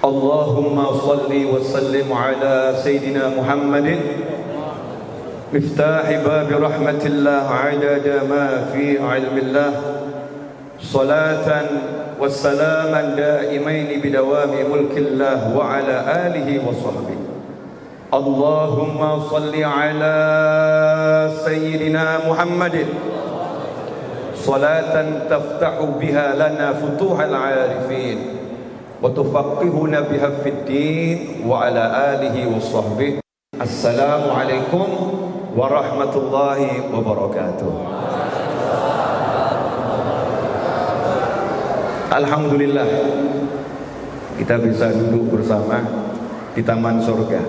Allahumma salli wa sallim ala Sayyidina Muhammadin miftahi babi rahmatillah adada ma fi ilmillah salatan wa salaman daimaini bidawami mulkillah wa ala alihi wa sahbihi. Allahumma salli ala Sayyidina Muhammadin salatan taftahu biha lana futuhal arifin wa tufaqqihuna biha fid din wa ala alihi wa sahbihi. Assalamu alaikum warahmatullahi wabarakatuh. Alhamdulillah kita bisa duduk bersama di taman surga.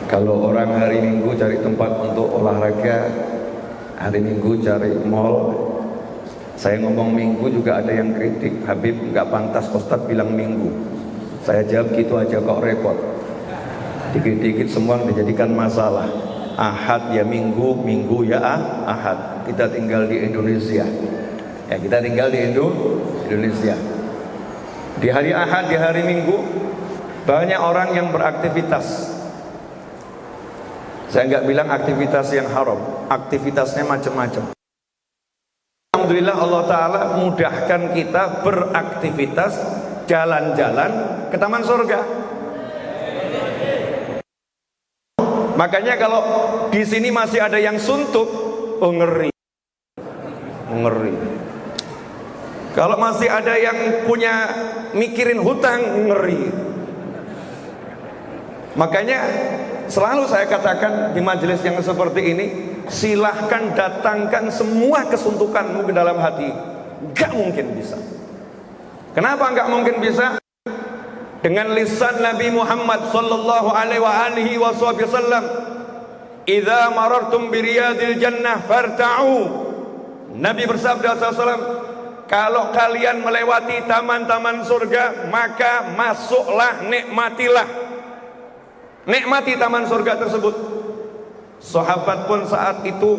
Kalau orang hari Minggu cari tempat untuk olahraga, hari Minggu cari mall. Saya ngomong Minggu juga ada yang kritik, Habib nggak pantas Ustadz bilang Minggu. Saya jawab gitu aja kok repot. Dikit-dikit semua dijadikan masalah. Ahad ya Minggu, Minggu ya Ahad. Kita tinggal di Indonesia. Ya, kita tinggal di Indonesia. Di hari Ahad, di hari Minggu banyak orang yang beraktivitas. Saya nggak bilang aktivitas yang haram, aktivitasnya macam-macam. Alhamdulillah Allah Ta'ala mudahkan kita beraktivitas, jalan-jalan ke taman surga. Makanya kalau di sini masih ada yang suntuk, oh ngeri. Kalau masih ada yang punya mikirin hutang, ngeri. Makanya selalu saya katakan di majelis yang seperti ini, silahkan datangkan semua kesuntukanmu ke dalam hati. Gak mungkin bisa. Kenapa gak mungkin bisa? Dengan lisan Nabi Muhammad sallallahu alaihi wasallam, "Idza marartum bi riyadil jannah farta'u." Nabi bersabda sallallahu, kalau kalian melewati taman-taman surga, maka masuklah, nikmati taman surga tersebut. Sahabat pun saat itu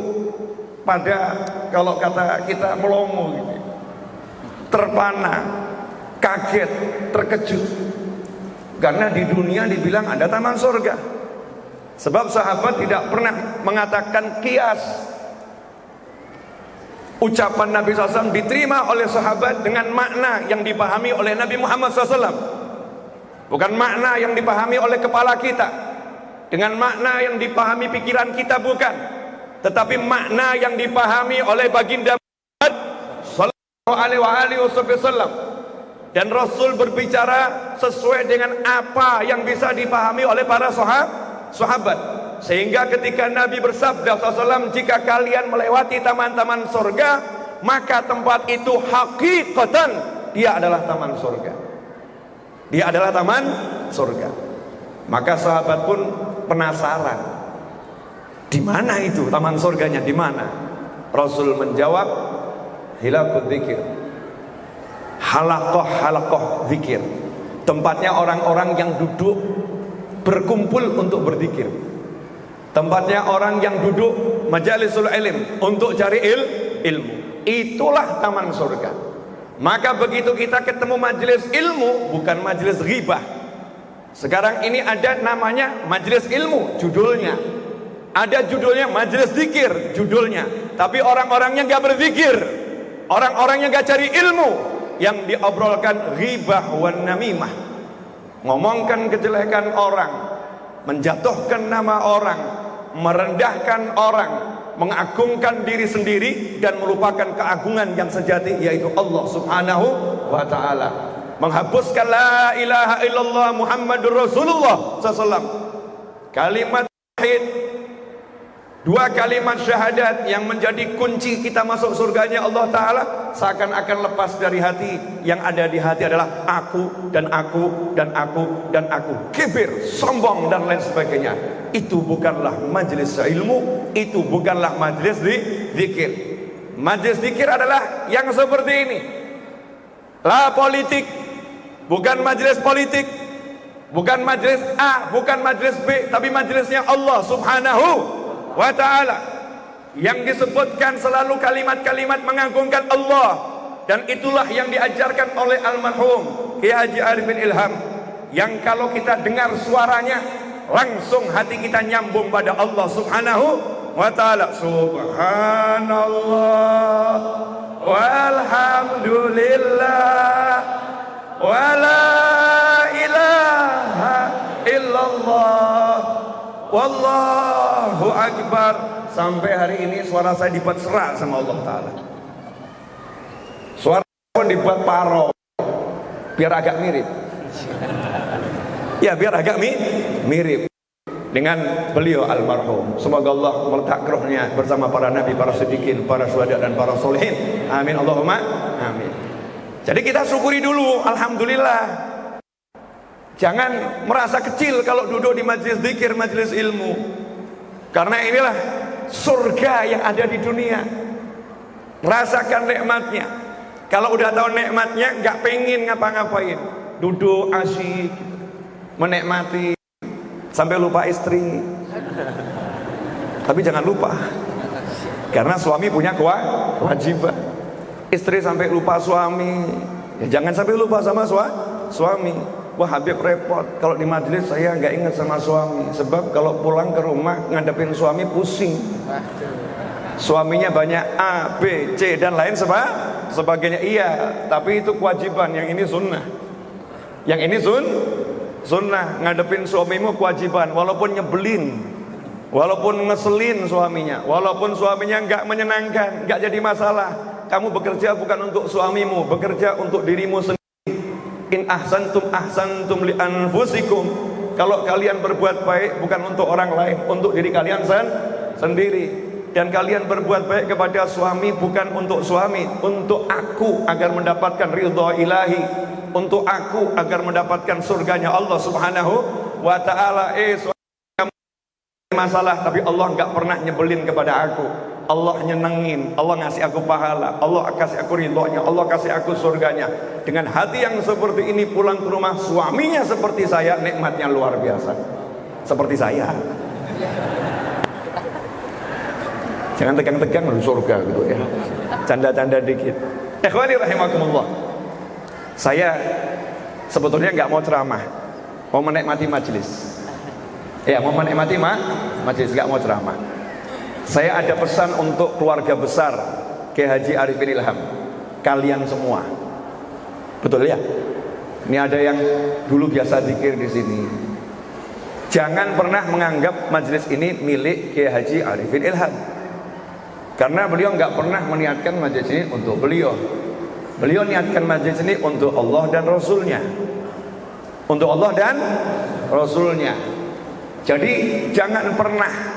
pada, kalau kata kita, melongo gitu, terpana, kaget, terkejut, karena di dunia dibilang ada taman surga. Sebab sahabat tidak pernah mengatakan kias. Ucapan Nabi SAW diterima oleh sahabat dengan makna yang dipahami oleh Nabi Muhammad SAW, bukan makna yang dipahami oleh kepala kita, dengan makna yang dipahami pikiran kita, bukan, tetapi makna yang dipahami oleh baginda Muhammad sallallahu alaihi wasallam. Dan Rasul berbicara sesuai dengan apa yang bisa dipahami oleh para sahabat. Sehingga ketika Nabi bersabda SAW, jika kalian melewati taman-taman surga, maka tempat itu hakikatan dia adalah taman surga. Dia adalah taman surga. Maka sahabat pun penasaran, di mana itu taman surganya, di mana? Rasul menjawab, hilaqud dzikir, halaqah dzikir, tempatnya orang-orang yang duduk berkumpul untuk berzikir, tempatnya orang yang duduk majalisul ilm untuk cari ilmu. Itulah taman surga. Maka begitu kita ketemu majelis ilmu, bukan majelis ghibah. Sekarang ini ada namanya majelis ilmu, judulnya. Ada judulnya majelis zikir, judulnya. Tapi orang-orangnya gak berzikir, orang-orangnya gak cari ilmu. Yang diobrolkan ghibah wan namimah, ngomongkan kejelekan orang, menjatuhkan nama orang, merendahkan orang, mengagungkan diri sendiri dan melupakan keagungan yang sejati, yaitu Allah Subhanahu wa ta'ala. Menghapuskan la ilaha illallah Muhammadur Rasulullah SAW, kalimat tauhid, Dua kalimat syahadat yang menjadi kunci kita masuk surganya Allah Ta'ala seakan-akan lepas dari hati. Yang ada di hati adalah aku dan aku dan aku dan aku. Kibir, sombong dan lain sebagainya. Itu bukanlah majelis ilmu, itu bukanlah majelis zikir. Majelis zikir adalah yang seperti ini. La politik, bukan majelis politik, bukan majelis A, bukan majelis B, tapi majelisnya Allah Subhanahu wa ta'ala, yang disebutkan selalu kalimat-kalimat mengagungkan Allah. Dan itulah yang diajarkan oleh almarhum Kiai Haji Arifin Ilham, yang kalau kita dengar suaranya langsung hati kita nyambung pada Allah Subhanahu wa ta'ala. Subhanallah walhamdulillah wala ilaha illallah wallahu akbar. Sampai hari ini suara saya dibuat serak sama Allah Ta'ala. Suara pun dibuat paro, biar agak mirip. Ya, biar agak mirip dengan beliau almarhum. Semoga Allah meletak rohnya bersama para nabi, para siddiqin, para syuhada dan para solihin. Amin Allahumma amin. Jadi kita syukuri dulu, alhamdulillah. Jangan merasa kecil kalau duduk di majelis zikir, majelis ilmu. Karena inilah surga yang ada di dunia. Rasakan nikmatnya. Kalau udah tahu nikmatnya, nggak pengen ngapa-ngapain. Duduk asyik, menikmati sampai lupa istri. Tapi jangan lupa, karena suami punya kewajiban. Istri sampai lupa suami, ya jangan sampai lupa sama suami. Wah, Habib repot kalau di majelis saya nggak ingat sama suami, sebab kalau pulang ke rumah ngadepin suami pusing. Suaminya banyak A, B, C dan lain sebagainya. Iya, tapi itu kewajiban. Yang ini sunnah. Yang ini sunnah. Ngadepin suamimu kewajiban, walaupun nyebelin, walaupun ngeselin suaminya, walaupun suaminya nggak menyenangkan, nggak jadi masalah. Kamu bekerja bukan untuk suamimu, bekerja untuk dirimu sendiri. In ahsantum li anfusikum. Kalau kalian berbuat baik bukan untuk orang lain, untuk diri kalian sendiri. Dan kalian berbuat baik kepada suami bukan untuk suami, untuk aku agar mendapatkan ridha ilahi, untuk aku agar mendapatkan surganya Allah Subhanahu wa ta'ala. Suami masalah, tapi Allah nggak pernah nyebelin kepada aku. Allah nyenengin, Allah ngasih aku pahala, Allah kasih aku ridhonya, Allah kasih aku surganya. Dengan hati yang seperti ini pulang ke rumah, suaminya seperti saya, nikmatnya luar biasa. Seperti saya. Jangan tegang-tegang di surga gitu ya. Canda-canda dikit. Ikhwani rahimakumullah. Saya sebetulnya nggak mau ceramah, mau menikmati majelis. Ya, mau menikmati majelis, nggak mau ceramah. Saya ada pesan untuk keluarga besar Kiai Haji Arifin Ilham, kalian semua. Betul ya? Ini ada yang dulu biasa zikir di sini. Jangan pernah menganggap majelis ini milik Kiai Haji Arifin Ilham, karena beliau nggak pernah meniatkan majelis ini untuk beliau. Beliau niatkan majelis ini untuk Allah dan Rasulnya, untuk Allah dan Rasulnya. Jadi jangan pernah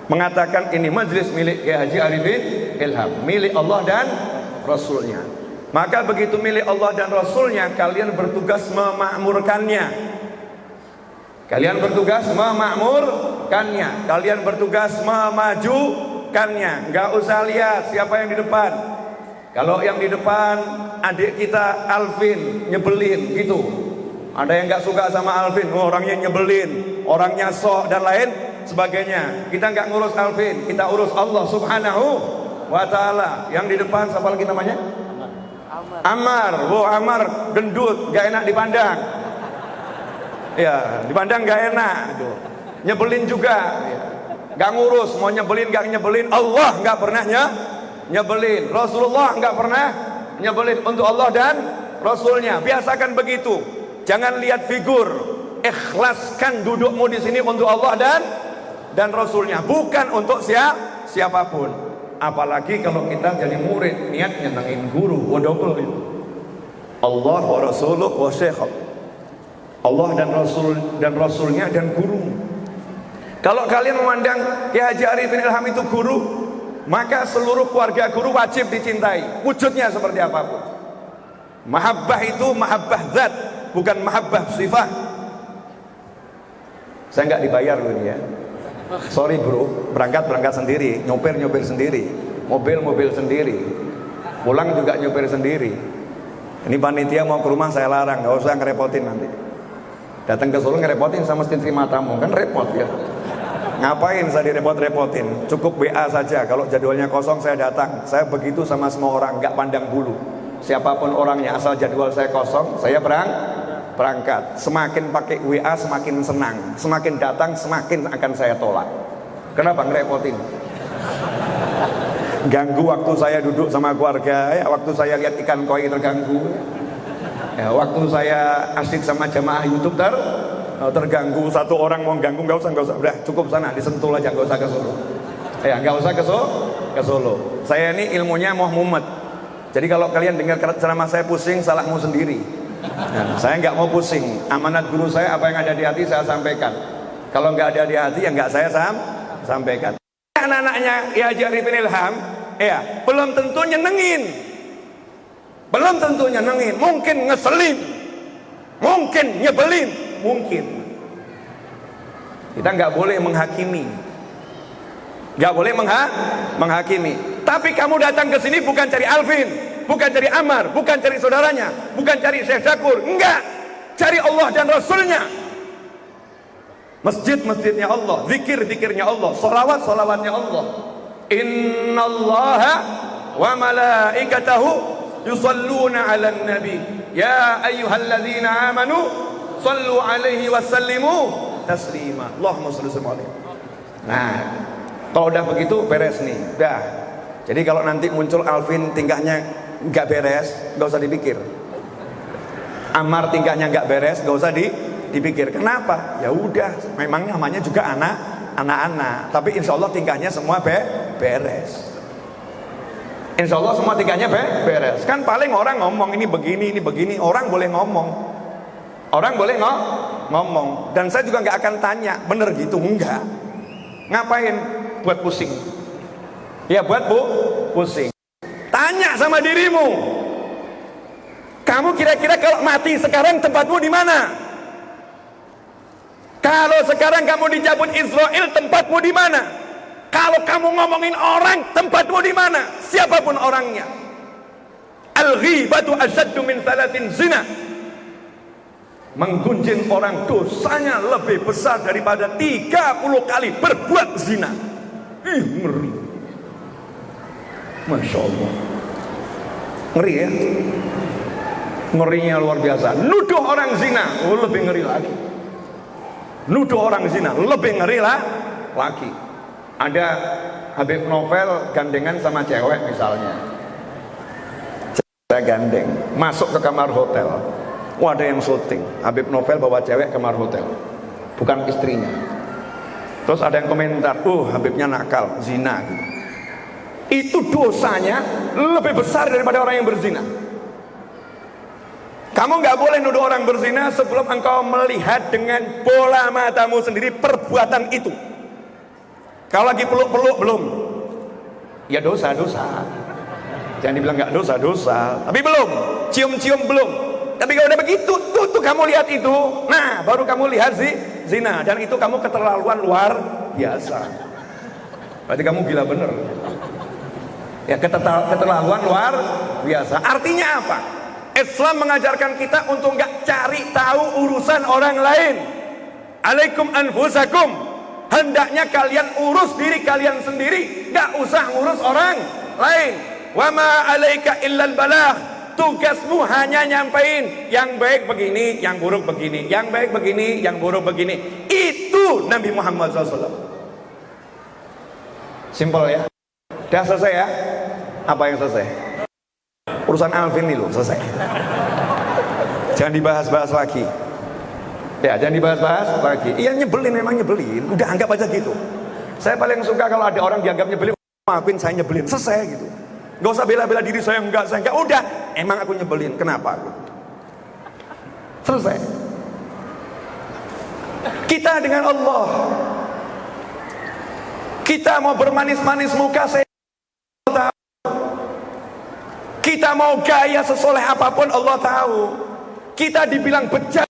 mengatakan ini majelis milik Kiai Haji Arifin Ilham, milik Allah dan Rasulnya. Maka begitu milik Allah dan Rasulnya, kalian bertugas memakmurkannya. Kalian bertugas memakmurkannya. Kalian bertugas memajukannya. Nggak usah lihat siapa yang di depan. Kalau yang di depan adik kita Alvin nyebelin gitu, ada yang nggak suka sama Alvin, orangnya nyebelin, orangnya sok dan lain sebagainya. Kita nggak ngurus Alvin, kita urus Allah Subhanahu wa ta'ala. Yang di depan siapa lagi namanya? Ammar. Oh, Ammar gendut, nggak enak dipandang. Ya, dipandang nggak enak. Nyebelin juga. Nggak ngurus, mau nyebelin nggak nyebelin. Allah nggak pernah nyebelin. Rasulullah nggak pernah nyebelin. Untuk Allah dan Rasulnya. Biasakan begitu. Jangan lihat figur. Ikhlaskan dudukmu di sini untuk Allah dan Rasulnya, bukan untuk siapapun. Apalagi kalau kita jadi murid, niat nyenengin guru, double itu. Allah wa Rasuluh wa Syekh. Allah dan Rasulnya dan guru. Kalau kalian memandang Kiai Haji Arifin Ilham itu guru, maka seluruh keluarga guru wajib dicintai, wujudnya seperti apapun. Mahabbah itu mahabbah zat, bukan mahabbah sifat. Saya nggak dibayar loh ini ya. Sorry bro, berangkat sendiri, nyopir sendiri, mobil sendiri, pulang juga nyopir sendiri. Ini panitia mau ke rumah saya larang, nggak usah ngerepotin nanti. Datang ke Solo ngerepotin sama istri matamu, kan repot ya. Ngapain saya direpot-repotin? Cukup WA saja. Kalau jadwalnya kosong saya datang. Saya begitu sama semua orang, nggak pandang bulu. Siapapun orangnya, asal jadwal saya kosong, saya berangkat. Semakin pakai WA semakin senang, semakin datang semakin akan saya tolak. Kenapa ngerepotin? Ganggu waktu saya duduk sama keluarga, ya, waktu saya lihat ikan koi terganggu, ya, waktu saya asik sama jamaah YouTube terganggu. Satu orang mau ganggu, nggak usah, udah cukup sana di Sentul aja, nggak usah ke Solo. Ya, nggak usah ke Solo. Saya ini ilmunya mau mumet. Jadi kalau kalian dengar ceramah saya pusing, salahmu sendiri. Nah, saya nggak mau pusing. Amanat guru saya, apa yang ada di hati saya sampaikan. Kalau nggak ada di hati, ya nggak saya sampaikan. Anak-anaknya ya Haji Arifin Ilham, ya belum tentu nyenengin, mungkin ngeselin, mungkin nyebelin, mungkin. Kita nggak boleh menghakimi, menghakimi. Tapi kamu datang ke sini bukan cari Alvin, bukan cari Ammar, bukan cari saudaranya, bukan cari Syekh Syakur, enggak, cari Allah dan Rasulnya. Masjid-masjidnya Allah, zikir-zikirnya Allah, salawat-salawatnya Allah. Innallaha wa malaikatahu yusalluna 'alan nabi ya ayyuhalladzina amanu sallu 'alaihi wa sallimu taslima. Allahumma shalli alaihi. Nah, kalau udah begitu beres nih, udah. Jadi kalau nanti muncul Alvin tingkahnya nggak beres, nggak usah dipikir. Ammar tingkahnya nggak beres, nggak usah dipikir. Kenapa? Ya udah, memang namanya juga anak-anak. Tapi insya Allah tingkahnya semua beres. Insya Allah semua tingkahnya beres. Kan paling orang ngomong ini begini. Orang boleh ngomong. Dan saya juga nggak akan tanya, bener gitu? Enggak. Ngapain? Buat pusing. Ya buat pusing. Tanya sama dirimu. Kamu kira-kira kalau mati sekarang tempatmu di mana? Kalau sekarang kamu dicabut Israel, tempatmu di mana? Kalau kamu ngomongin orang, tempatmu di mana? Siapapun orangnya. Al-ghibatu asyaddu min thalathin zina. Menggunjing orang dosanya lebih besar daripada 30 kali berbuat zina. Ngeri. Masya Allah. Ngeri ya. Ngerinya luar biasa. Nuduh orang zina, lebih ngeri lagi. Nuduh orang zina lebih ngeri lagi. Ada Habib Novel gandengan sama cewek misalnya. Saya gandeng, masuk ke kamar hotel. Wah, ada yang syuting. Habib Novel bawa cewek ke kamar hotel, bukan istrinya. Terus ada yang komentar, Habibnya nakal, zina gitu. Itu dosanya lebih besar daripada orang yang berzina. Kamu nggak boleh nuduh orang berzina sebelum engkau melihat dengan bola matamu sendiri perbuatan itu. Kalau lagi peluk-peluk belum, ya dosa. Jangan dibilang nggak dosa, tapi belum. Cium-cium belum. Tapi kalau udah begitu, tuh kamu lihat itu, nah baru kamu lihat zina, dan itu kamu keterlaluan luar biasa. Berarti kamu gila bener. Ya keterlaluan luar biasa. Artinya apa? Islam mengajarkan kita untuk nggak cari tahu urusan orang lain. Alaikum anfusakum. Hendaknya kalian urus diri kalian sendiri, nggak usah ngurus orang lain. Wa ma alaika illal balagh. Tugasmu hanya nyampein yang baik begini, yang buruk begini, yang baik begini, yang buruk begini. Itu Nabi Muhammad SAW. Simpel ya. Udah selesai ya? Apa yang selesai? Urusan Alvin ini loh selesai. Jangan dibahas-bahas lagi. Ya, jangan dibahas-bahas lagi. Iya nyebelin, memang nyebelin. Udah anggap aja gitu. Saya paling suka kalau ada orang dianggap nyebelin. Maafin saya nyebelin, selesai gitu. Gak usah bela-bela diri saya enggak. Udah, emang aku nyebelin. Kenapa? Selesai. Kita dengan Allah. Kita mau bermanis-manis muka, saya tahu. Kita mau gaya sesoleh apapun, Allah tahu. Kita dibilang bejat,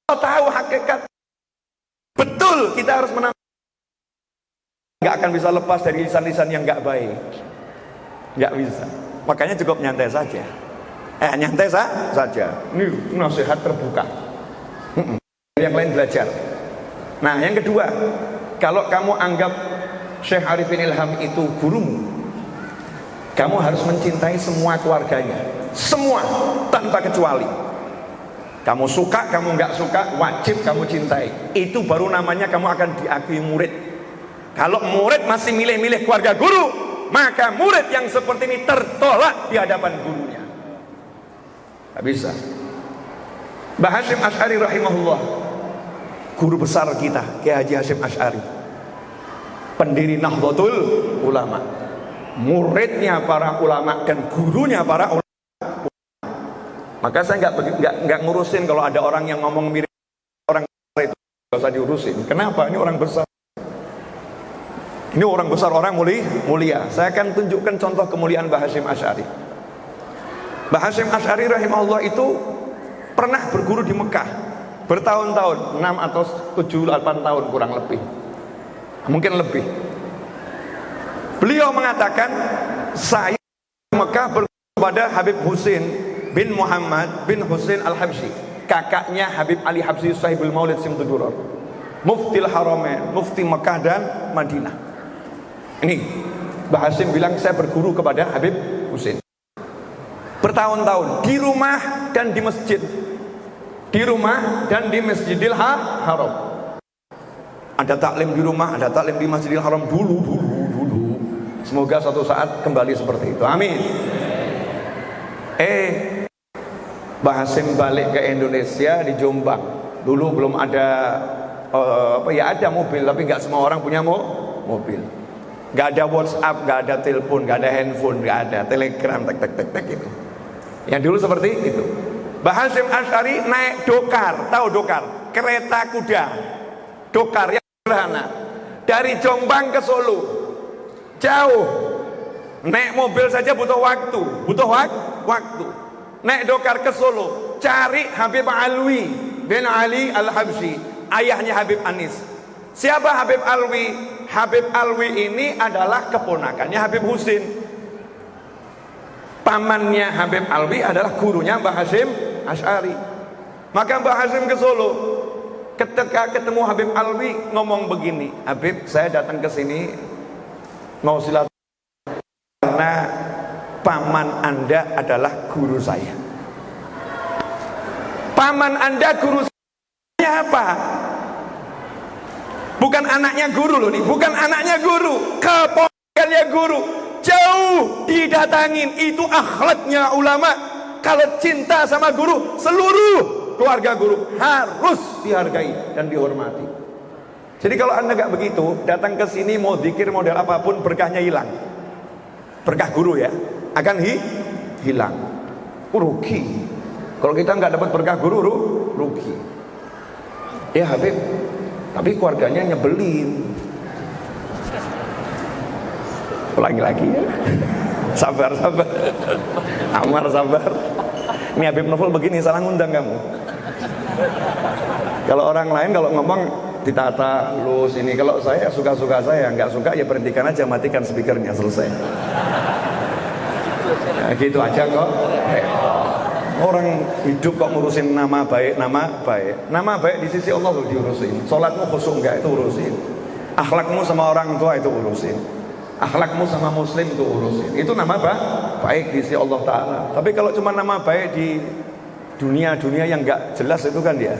Allah tahu hakikat. Betul, kita harus menang. Gak akan bisa lepas dari lisan-lisan yang gak baik. Gak bisa. Makanya cukup nyantai saja. Nyantai saja. Ini nasihat terbuka. Yang lain belajar. Nah, yang kedua, kalau kamu anggap Syekh Arifin Ilham itu gurumu, kamu harus mencintai semua keluarganya, semua tanpa kecuali. Kamu suka, kamu nggak suka, wajib kamu cintai. Itu baru namanya kamu akan diakui murid. Kalau murid masih milih-milih keluarga guru, maka murid yang seperti ini tertolak di hadapan gurunya. Gak bisa. Mbah Hasyim Asy'ari rahimahullah, guru besar kita, Kiai Haji Hasyim Asy'ari, pendiri Nahdlatul Ulama, muridnya para ulama dan gurunya para ulama. Maka saya nggak ngurusin kalau ada orang yang ngomong mirip orang itu, nggak usah diurusin. Kenapa? Ini orang besar. Ini orang besar, orang mulia. Saya akan tunjukkan contoh kemuliaan Mbah Hasyim Asy'ari. Mbah Hasyim Asy'ari rahimahullah itu pernah berguru di Mekah bertahun-tahun, 6 atau 7, 8 tahun kurang lebih, mungkin lebih. Beliau mengatakan, saya di Mekah berguru kepada Habib Husain bin Muhammad bin Husain Al-Habsyi, kakaknya Habib Ali Habsyi Sahibul Maulid Simtudurar, Muftil Haramain, Mufti Mekah dan Madinah. Ini Mbah Hasyim bilang, saya berguru kepada Habib Husain bertahun-tahun di rumah dan di masjid, di rumah dan di Masjidil Haram. Ada taklim di rumah, ada taklim di Masjidil Haram dulu. Semoga suatu saat kembali seperti itu. Amin. Mbah Hasyim balik ke Indonesia di Jombang. Dulu belum ada ada mobil, tapi nggak semua orang punya mobil. Nggak ada WhatsApp, nggak ada telepon, nggak ada handphone, nggak ada telegram, tek itu. Yang dulu seperti itu. Mbah Hasyim Asy'ari naik dokar, tahu dokar? Kereta kuda. Dokar yang sederhana. Dari Jombang ke Solo. Jauh. Naik mobil saja butuh waktu, waktu. Naik dokar ke Solo, cari Habib Alwi bin Ali Al-Habsyi, ayahnya Habib Anis. Siapa Habib Alwi? Habib Alwi ini adalah keponakannya Habib Husain. Pamannya Habib Alwi adalah gurunya Mbah Hasyim Asy'ari. Maka Mbah Hasyim ke Solo, ketika ketemu Habib Alwi ngomong begini, Habib, saya datang ke sini mau silaturahmi karena paman Anda adalah guru saya. Paman Anda guru saya apa? Bukan anaknya guru loh nih, bukan anaknya guru, keponakannya guru. Jauh didatangin, itu akhlaknya ulama. Kalau cinta sama guru, seluruh keluarga guru harus dihargai dan dihormati. Jadi kalau Anda nggak begitu, datang ke sini mau zikir model apapun, berkahnya hilang. Berkah guru ya, akan hilang. Rugi. Kalau kita nggak dapat berkah guru, rugi. Ya Habib, tapi keluarganya nyebelin. Ulangi lagi ya. Sabar. Amar sabar. Ini Habib Novel begini, salah ngundang kamu. Kalau orang lain kalau ngomong ditata lulus ini, kalau saya suka-suka saya, nggak suka ya berhentikan aja, matikan speakernya, selesai. Nah, gitu aja kok. Orang hidup kok ngurusin nama baik. Nama baik di sisi Allah tuh diurusin. Sholatmu khusyuk enggak, itu urusin. Akhlakmu sama orang tua itu urusin. Akhlakmu sama muslim itu urusin. Itu nama baik di sisi Allah Ta'ala. Tapi kalau cuma nama baik di dunia yang enggak jelas, itu kan dia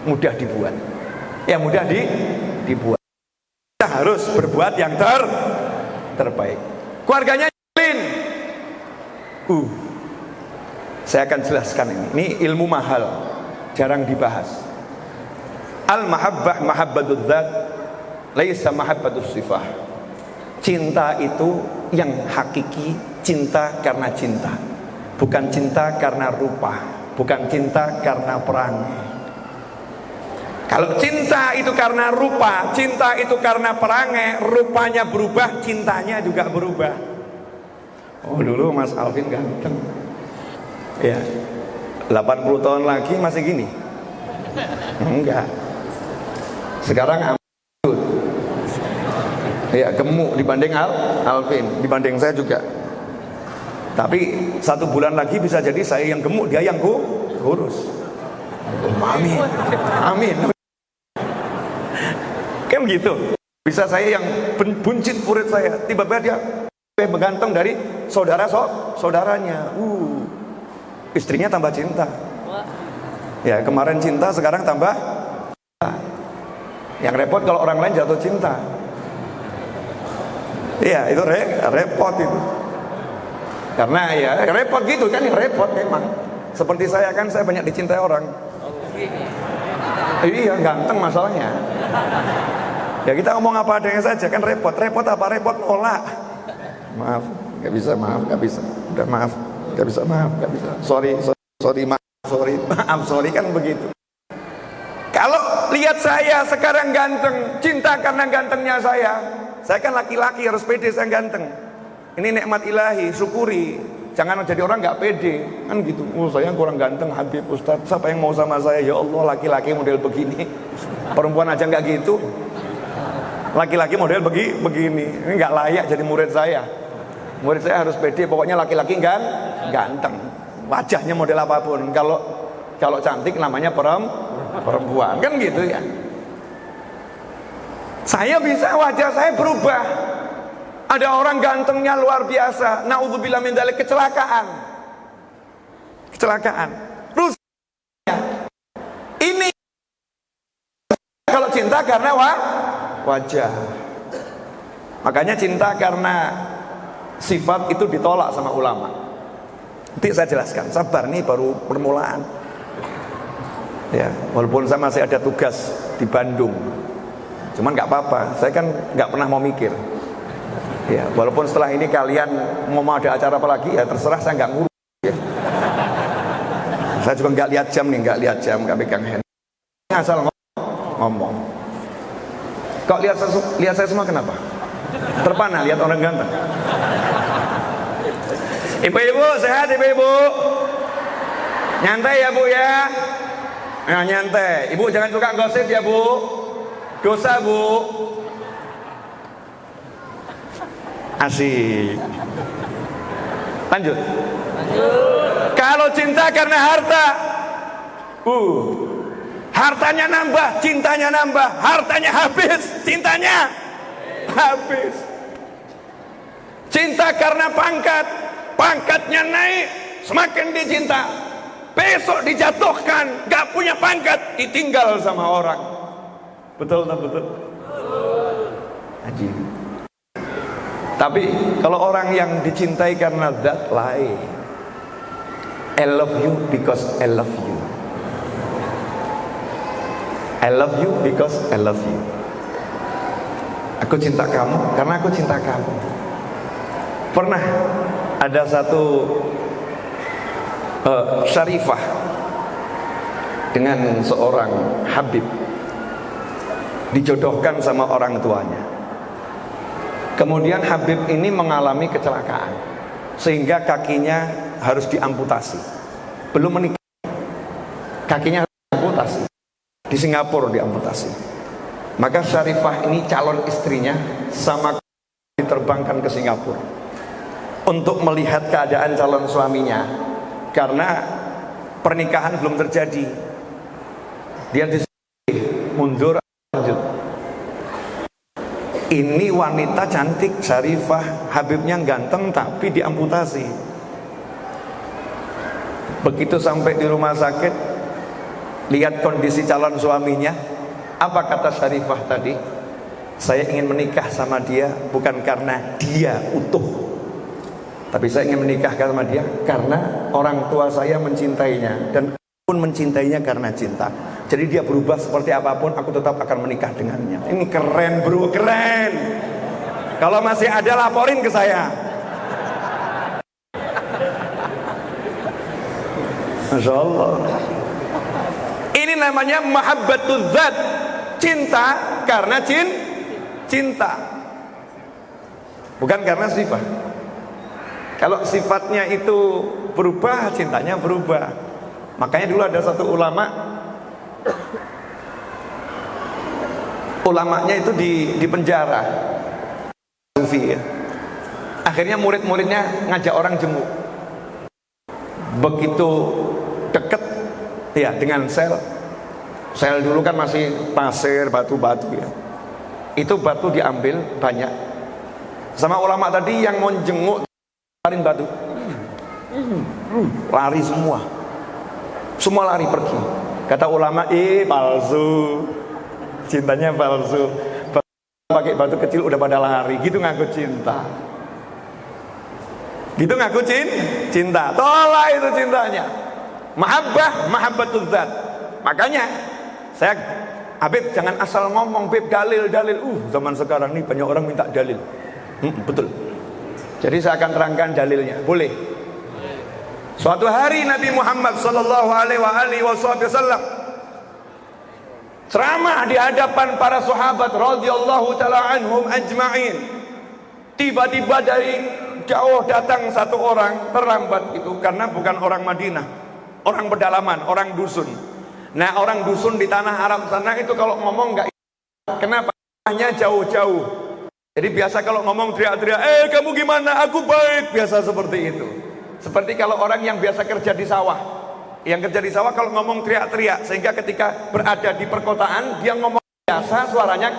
mudah dibuat. Ya mudah dibuat. Kita harus berbuat yang terbaik. Keluarganya nyebelin. Saya akan jelaskan ini. Ini ilmu mahal, jarang dibahas. Al-mahabbah mahabbatul dzat, laisa mahabbatus sifah. Cinta itu yang hakiki, cinta karena cinta, bukan cinta karena rupa, bukan cinta karena perangai. Kalau cinta itu karena rupa, cinta itu karena perangai, rupanya berubah, cintanya juga berubah. Oh dulu Mas Alvin ganteng, ya 80 tahun lagi masih gini? Enggak. Sekarang ya gemuk dibanding Alvin, dibanding saya juga. Tapi 1 bulan lagi bisa jadi saya yang gemuk, dia yang kurus. Amin, amin. Kan gitu. Bisa saya yang buncit murid saya, tiba-tiba dia lebih bergantung dari saudaranya. Istrinya tambah cinta. Ya kemarin cinta, sekarang tambah cinta. Yang repot kalau orang lain jatuh cinta. Iya itu repot itu. Karena ya repot gitu kan, repot memang. Seperti saya kan, saya banyak dicintai orang. Iya ganteng masalahnya. Ya kita ngomong apa adanya saja kan repot. Repot apa? Repot nolak. Maaf, nggak bisa, maaf, nggak bisa. Udah maaf, nggak bisa, maaf, nggak bisa. Sorry, maaf, sorry kan begitu. Kalau lihat saya sekarang ganteng, cinta karena gantengnya saya. Saya kan laki-laki harus pede saya ganteng. Ini nikmat ilahi, syukuri. Jangan jadi orang nggak pede, kan gitu. Oh saya kurang ganteng, Habib Ustadz. Siapa yang mau sama saya? Ya Allah, laki-laki model begini. Perempuan aja nggak gitu. Laki-laki model begini, ini nggak layak jadi murid saya. Murid saya harus pede, pokoknya laki-laki ganteng. Wajahnya model apapun. Kalau cantik namanya perempuan, kan gitu ya. Saya bisa, wajah saya berubah. Ada orang gantengnya luar biasa, naudzubillah min dzalik, kecelakaan. Rusaknya. Ini kalau cinta karena wajah. Makanya cinta karena sifat itu ditolak sama ulama. Nanti saya jelaskan, sabar nih baru permulaan. Ya, walaupun saya masih ada tugas di Bandung. Cuman nggak apa-apa, saya kan nggak pernah mau mikir. Ya, walaupun setelah ini kalian mau ada acara apa lagi, ya terserah, saya nggak ngurus. Ya. Saya juga nggak lihat jam nih, nggak pegang handphone. Asal ngomong. Kok lihat saya semua kenapa? Terpana lihat orang ganteng. Ibu-ibu sehat, ibu-ibu? Nyantai ya bu ya? Nah, nyantai. Ibu jangan suka gosip ya bu. Dosa bu. Asik. Lanjut. Kalau cinta karena harta, hartanya nambah, cintanya nambah. Hartanya habis, cintanya habis. Cinta karena pangkat, pangkatnya naik, semakin dicinta. Besok dijatuhkan, gak punya pangkat, ditinggal sama orang. Betul tak betul? Haji. Tapi kalau orang yang dicintai karena that lain, I love you because I love you. I love you because I love you. Aku cinta kamu karena aku cinta kamu. Pernah ada satu syarifah dengan seorang habib, dijodohkan sama orang tuanya. Kemudian habib ini mengalami kecelakaan sehingga kakinya harus diamputasi. Belum menikah, kakinya harus diamputasi. Di Singapura diamputasi. Maka syarifah ini calon istrinya sama diterbangkan ke Singapura untuk melihat keadaan calon suaminya, karena pernikahan belum terjadi. Dia mundur, lanjut. Ini wanita cantik, syarifah, habibnya ganteng tapi diamputasi. Begitu sampai di rumah sakit, lihat kondisi calon suaminya, apa kata syarifah tadi? Saya ingin menikah sama dia bukan karena dia utuh, tapi saya ingin menikah sama dia karena orang tua saya mencintainya, dan pun mencintainya karena cinta. Jadi dia berubah seperti apapun, aku tetap akan menikah dengannya. Ini keren bro, keren. Kalau masih ada laporin ke saya. Masya Allah. Ini Ini namanya mahabbatuz zat, cinta karena cinta, bukan karena sifat. Kalau sifatnya itu berubah, cintanya berubah. Makanya dulu ada satu ulamanya itu di penjara, sufi ya. Akhirnya murid-muridnya ngajak orang jenguk. Begitu deket ya dengan sel dulu kan masih pasir, batu-batu ya. Itu batu diambil banyak. Sama ulama tadi yang mau jenguk lari batu. Lari semua. Semua lari pergi. Kata ulama, palsu. Cintanya palsu. Pakai batu kecil udah pada lari. Gitu ngaku cinta. Gitu ngaku cinta. Tolak itu cintanya. Mahabbatuz zat. Makanya saya, Habib jangan asal ngomong, Habib dalil. Zaman sekarang nih banyak orang minta dalil. Betul. Jadi saya akan terangkan dalilnya. Boleh. Suatu hari Nabi Muhammad sallallahu alaihi wasallam ceramah di hadapan para sahabat radhiyallahu taala anhum ajma'in. Tiba-tiba dari jauh datang satu orang, terlambat itu karena bukan orang Madinah, orang pedalaman, orang dusun. Nah, orang dusun di tanah Arab sana itu kalau ngomong enggak, kenapa? Hanya jauh-jauh. Jadi biasa kalau ngomong teriak-teriak, kamu gimana? Aku baik. Biasa seperti itu. Seperti kalau orang yang biasa kerja di sawah. Yang kerja di sawah kalau ngomong teriak-teriak, sehingga ketika berada di perkotaan dia ngomong biasa, suaranya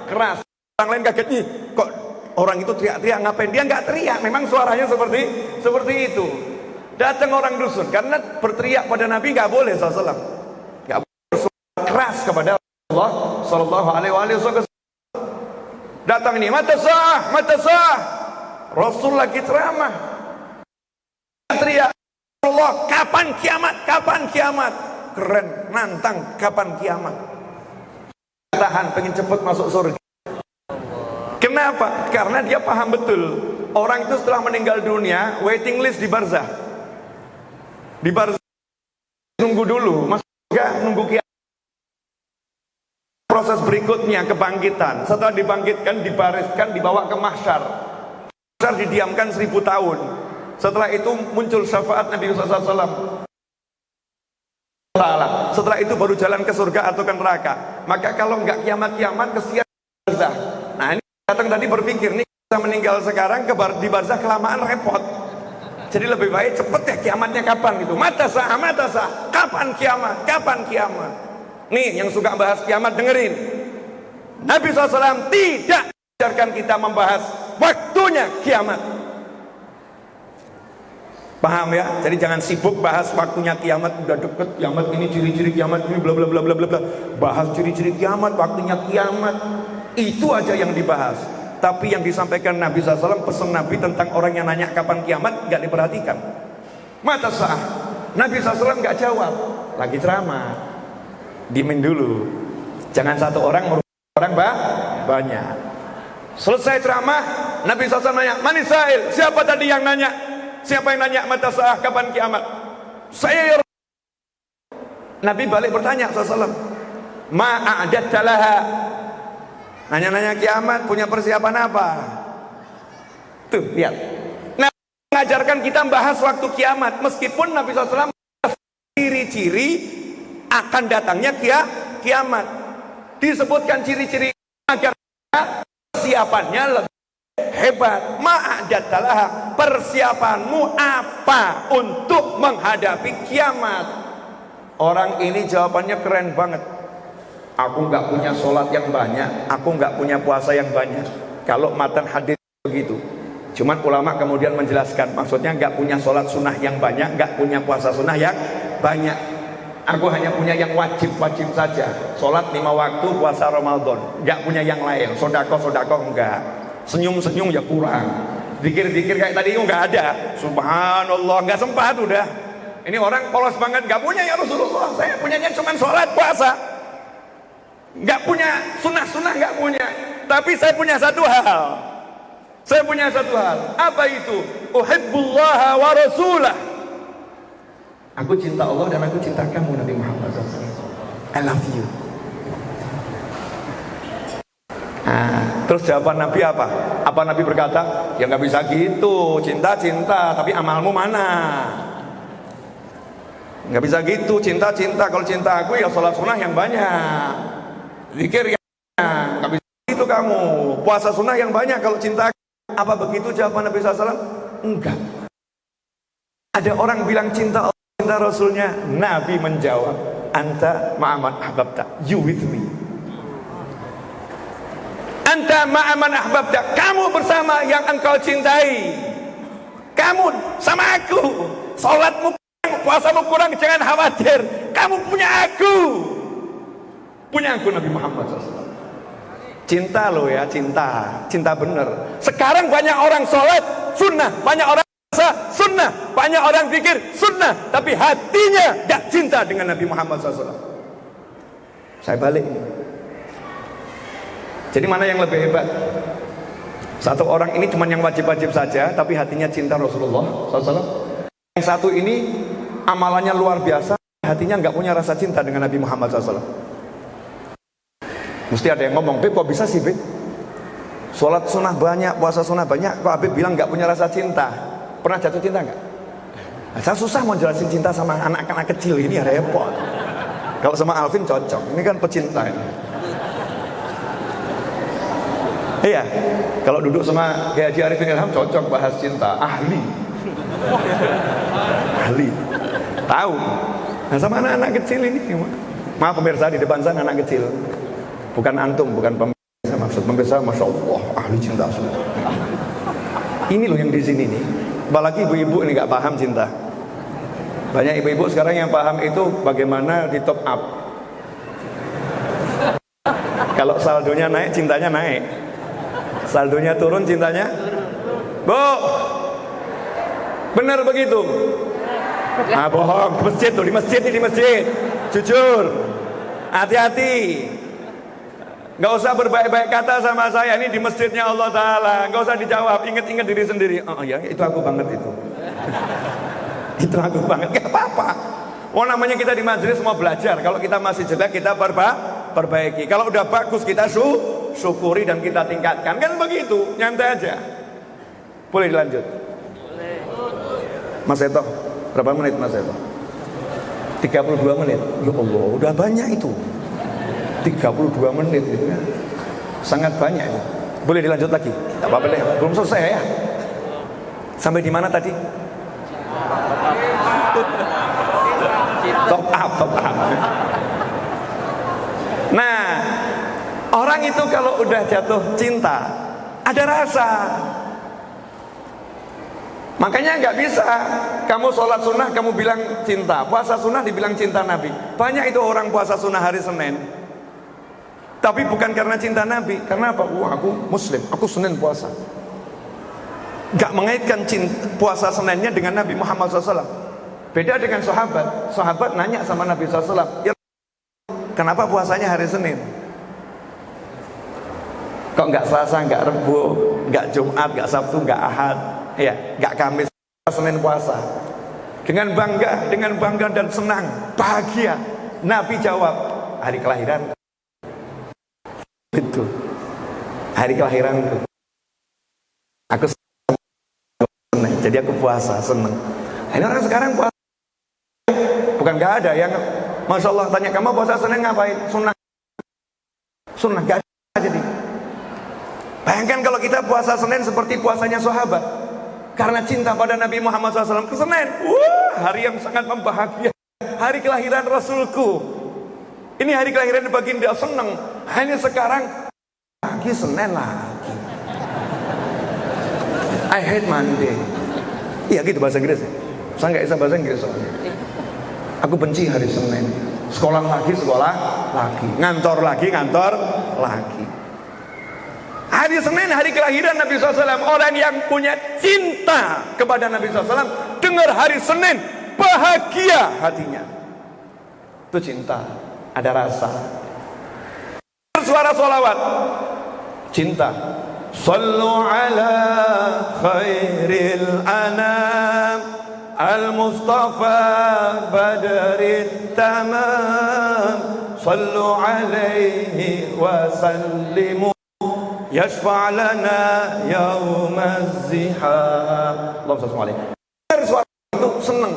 keras. Orang lain kaget, nih kok orang itu teriak-teriak, ngapain? Dia nggak teriak, memang suaranya seperti itu. Datang orang dusun, karena berteriak pada Nabi nggak boleh SAW. Nggak boleh bersuara keras kepada Rasulullah Sallallahu Alaihi Wasallam. Datang ini, mata sah. Rasul lagi ceramah. Teriak, Allah, kapan kiamat? Keren, nantang kapan kiamat. Tahan, pengen cepet masuk surga. Kenapa? Karena dia paham betul. Orang itu setelah meninggal dunia, waiting list di barzah. Di barzah nunggu dulu, masuk surga, nunggu kiamat. Proses berikutnya kebangkitan. Setelah dibangkitkan, dibariskan, dibawa ke mahsyar. Mahsyar didiamkan 1000 tahun. Setelah itu muncul syafaat Nabi SAW. Setelah itu baru jalan ke surga atau ke neraka. Maka kalau enggak kiamat-kiamat, kesian barzah. Nah, ini datang tadi berpikir, nih kita meninggal sekarang di barzah kelamaan repot. Jadi lebih baik cepet ya kiamatnya kapan gitu. Mata sah. Kapan kiamat? Nih yang suka bahas kiamat dengerin. Nabi SAW tidak mengajarkan kita membahas waktunya kiamat. Paham ya? Jadi jangan sibuk bahas waktunya kiamat, udah deket kiamat ini, ciri-ciri kiamat ini, bla bla bla bla bla. Bahas ciri-ciri kiamat, waktunya kiamat. Itu aja yang dibahas. Tapi yang disampaikan Nabi SAW, pesan Nabi tentang orang yang nanya kapan kiamat nggak diperhatikan. Mata sah. Nabi SAW nggak jawab. Lagi ceramah. Dimin dulu. Jangan satu orang merupakan orang banyak. Selesai ceramah, Nabi SAW nanya, Manisail, siapa tadi yang nanya? Siapa yang nanya mata sah kapan kiamat? Saya ya. Nabi balik bertanya SAW, ma'a'adatta laha. Nanya-nanya kiamat, punya persiapan apa? Tuh, lihat. Nah, mengajarkan kita bahas waktu kiamat. Meskipun Nabi SAW ciri-ciri akan datangnya kiamat. Disebutkan ciri-ciri agar persiapannya lebih hebat. Ma'adatta laha. Persiapanmu apa untuk menghadapi kiamat? Orang ini jawabannya keren banget. Aku nggak punya sholat yang banyak, aku nggak punya puasa yang banyak. Kalau matan hadis begitu. Cuman ulama kemudian menjelaskan, maksudnya nggak punya sholat sunnah yang banyak, nggak punya puasa sunnah yang banyak. Aku hanya punya yang wajib saja. Sholat 5 waktu, puasa Ramadan. Nggak punya yang lain. Sodako enggak. Senyum ya kurang. Dikir-dikir kayak tadi nggak ada. Subhanallah, nggak sempat udah. Ini orang polos banget, nggak punya ya Rasulullah. Saya punyanya cuma sholat puasa. Nggak punya sunnah nggak punya. Tapi saya punya satu hal. Apa itu? Uhibbullaha wa rasulah. Aku cinta Allah dan aku cinta kamu Nabi Muhammad SAW. I love you. Nah, terus jawaban Nabi apa? Apa Nabi berkata? Ya nggak bisa gitu, cinta-cinta, tapi amalmu mana? Nggak bisa gitu, cinta-cinta. Kalau cinta aku ya sholat sunnah yang banyak, zikir yang banyak. Nggak bisa gitu kamu. Puasa sunnah yang banyak kalau cinta. Apa begitu jawaban Nabi SAW? Enggak. Ada orang bilang cinta Allah, cinta Rasulnya. Nabi menjawab, anta ma'aman ahbabta, you with me. Anta ma'aman ahbabta, kamu bersama yang engkau cintai. Kamu sama aku. Salatmu kurang, puasamu kurang, jangan khawatir. Kamu punya aku. Punya aku Nabi Muhammad SAW. Cinta loh ya, cinta bener. Sekarang banyak orang sholat sunnah, banyak orang puasa sunnah, banyak orang zikir sunnah, tapi hatinya gak cinta dengan Nabi Muhammad SAW. Saya balik. Jadi mana yang lebih hebat? Satu orang ini cuma yang wajib-wajib saja, tapi hatinya cinta Rasulullah SAW. Yang satu ini amalannya luar biasa, hatinya nggak punya rasa cinta dengan Nabi Muhammad SAW. Mesti ada yang ngomong, Beb kok bisa sih Beb? Sholat sunnah banyak, puasa sunnah banyak, kok Habib bilang nggak punya rasa cinta? Pernah jatuh cinta nggak? Nah, saya susah mau jelasin cinta sama anak-anak kecil ini, ya repot. Kalau sama Alvin cocok, ini kan pecinta ini. Iya, kalau duduk sama Kiai Haji Arifin Ilham cocok bahas cinta, ahli, tahu. Nah sama anak-anak kecil ini, maaf pemirsa di depan sana anak kecil, bukan antum, bukan pemirsa, maksud pemirsa, masya Allah, ahli cinta semua. Ini loh yang di sini nih, apalagi ibu-ibu ini nggak paham cinta. Banyak ibu-ibu sekarang yang paham itu bagaimana di top up. Kalau saldonya naik, cintanya naik. Saldonya turun, cintanya Bu, benar begitu? Ah bohong, di masjid tuh, di masjid, jujur, hati-hati. Gak usah berbaik-baik kata sama saya, ini di masjidnya Allah Ta'ala. Gak usah dijawab, ingat-ingat diri sendiri. Oh ya, itu aku banget itu. Itu aku banget, gak apa-apa. Oh namanya kita di majelis mau belajar. Kalau kita masih jelek, kita perbaiki. Kalau udah bagus, kita syukuri dan kita tingkatkan. Kan begitu, nyantai aja. Boleh dilanjut? Mas Eto, berapa menit Mas Eto? 32 menit. Ya Allah, udah banyak itu. 32 menit itu ya. Sangat banyak itu. Boleh dilanjut lagi? Tak apa-apa deh, belum selesai ya. Sampai di mana tadi? Top up. Nah, orang itu kalau udah jatuh cinta, ada rasa. Makanya nggak bisa kamu sholat sunnah kamu bilang cinta, puasa sunnah dibilang cinta Nabi. Banyak itu orang puasa sunnah hari Senin, tapi bukan karena cinta Nabi. Karena apa? Wah aku Muslim, aku Senin puasa. Nggak mengaitkan puasa Seninnya dengan Nabi Muhammad SAW. Beda dengan sahabat. Sahabat nanya sama Nabi SAW, ya, kenapa puasanya hari Senin? Kok nggak Selasa, nggak Rebu, nggak Jumat, nggak Sabtu, nggak Ahad, ya, nggak Kamis, Senin puasa? Dengan bangga dan senang, bahagia. Nabi jawab, hari kelahiran. Itu hari kelahiran. Aku senang, jadi aku puasa, senang. Ini orang sekarang puasa, bukan nggak ada yang, masya Allah tanya kamu puasa Senin ngapain? Sunnah nggak ada jadi. Bayangkan kalau kita puasa Senin seperti puasanya sahabat, karena cinta pada Nabi Muhammad SAW ke Senin. Hari yang sangat membahagiakan, hari kelahiran Rasulku. Ini hari kelahiran baginda, senang. Hanya sekarang lagi Senin lagi. I hate Monday. Iya gitu bahasa Inggris. Saya nggak bisa bahasa Inggris soalnya. Aku benci hari Senin. Sekolah lagi, ngantor lagi. Hari Senin, hari kelahiran Nabi SAW. Orang yang punya cinta kepada Nabi SAW, dengar hari Senin, bahagia hatinya. Itu cinta, ada rasa. Suara sholawat, cinta. Sallu ala khairil anam, al-Mustafa badrit tamam. sallu alaihi wa sallimu yashfa' lana yaumaz zihab. Allahumma shalli alaihi. Suara itu seneng.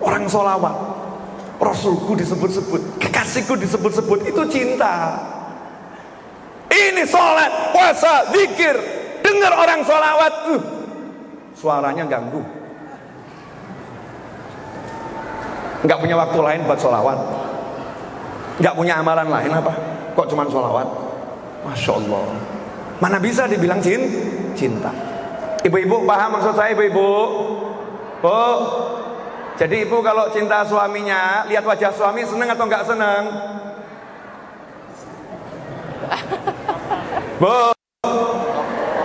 Orang sholawat, Rasulku disebut-sebut, kekasihku disebut-sebut, itu cinta. Ini sholat, puasa, zikir. Dengar orang sholawat, suaranya ganggu. Nggak punya waktu lain buat sholawat, nggak punya amalan lain apa? Kok cuman sholawat? Masya Allah. Mana bisa dibilang cinta? Ibu-ibu paham maksud saya, ibu-ibu? Bu, jadi ibu kalau cinta suaminya, lihat wajah suami seneng atau nggak seneng? Bu,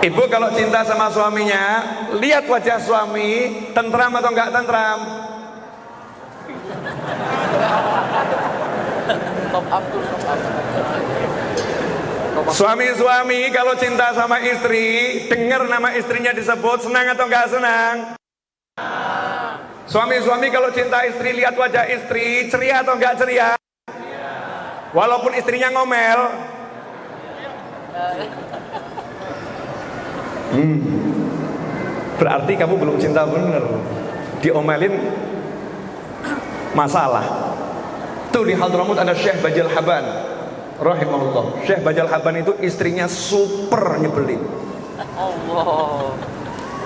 ibu kalau cinta sama suaminya, lihat wajah suami, tentram atau nggak tentram? Suami-suami kalau cinta sama istri, dengar nama istrinya disebut, senang atau nggak senang? Suami-suami kalau cinta istri, lihat wajah istri, ceria atau nggak ceria? Walaupun istrinya ngomel. Berarti kamu belum cinta bener. Diomelin masalah. Tuh di Hadramut ada Syekh Bajal Haban rahimahullah. Syekh Bajal Haban itu istrinya super nyebelin. Allah.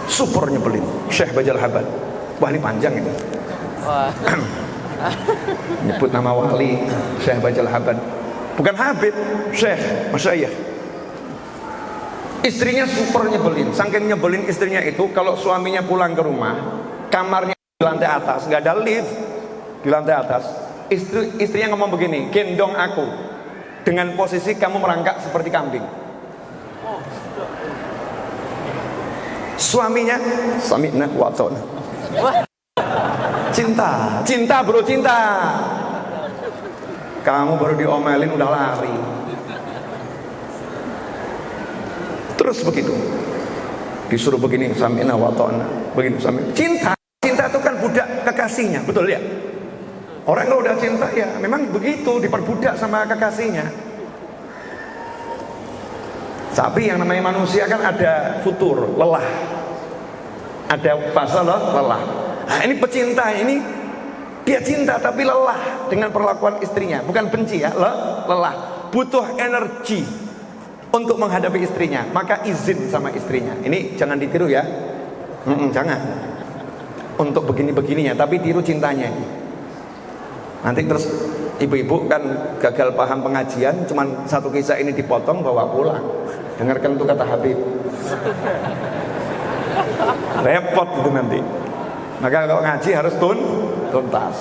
Super nyebelin Syekh Bajal Haban. Wah ini panjang ini. Nyebut nama wali Syekh Bajal Haban. Bukan Habib, Syekh, masyayikh. Istrinya super nyebelin. Saking nyebelin istrinya itu, kalau suaminya pulang ke rumah, kamarnya di lantai atas, nggak ada lift di lantai atas. Istrinya ngomong begini, gendong aku dengan posisi kamu merangkak seperti kambing. Suaminya sami'na wa ata'na. Cinta bro, cinta. Kamu baru diomelin udah lari. Terus begitu, disuruh begini, sami'na wa ata'na, begini sami'na. Cinta itu kan budak kekasihnya, betul ya? Orang kalau udah cinta ya memang begitu, diperbudak sama kekasihnya. Tapi yang namanya manusia kan ada futur, lelah. Ada fase lelah. Nah ini pecinta ini, dia cinta tapi lelah dengan perlakuan istrinya. Bukan benci ya, lelah. Butuh energi untuk menghadapi istrinya. Maka izin sama istrinya. Ini jangan ditiru ya. Jangan. Untuk begini-begininya, tapi tiru cintanya. Nanti terus ibu-ibu kan gagal paham pengajian, cuman satu kisah ini dipotong bawa pulang. Dengarkan tuh kata Habib. Repot itu nanti. Maka kalau ngaji harus tuntas.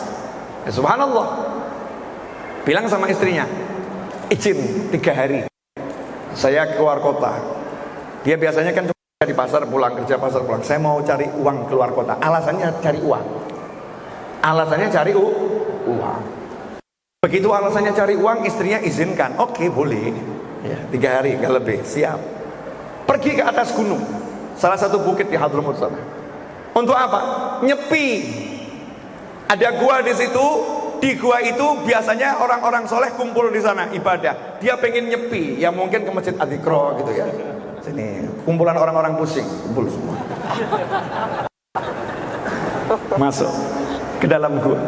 Ya, subhanallah. Bilang sama istrinya, izin 3 hari. Saya keluar kota. Dia biasanya kan cuma di pasar pulang, kerja pasar pulang. Saya mau cari uang keluar kota. Alasannya cari uang. Alasannya cari uang. Begitu alasannya cari uang, istrinya izinkan. Oke, boleh. Ya, 3 hari, nggak lebih. Siap. Pergi ke atas gunung, salah satu bukit di Hadramut sana. Untuk apa? Nyepi. Ada gua di situ. Di gua itu biasanya orang-orang soleh kumpul di sana ibadah. Dia pengen nyepi, ya mungkin ke masjid Adzikro gitu ya. Sini, kumpulan orang-orang pusing, kumpul semua. Masuk ke dalam gua.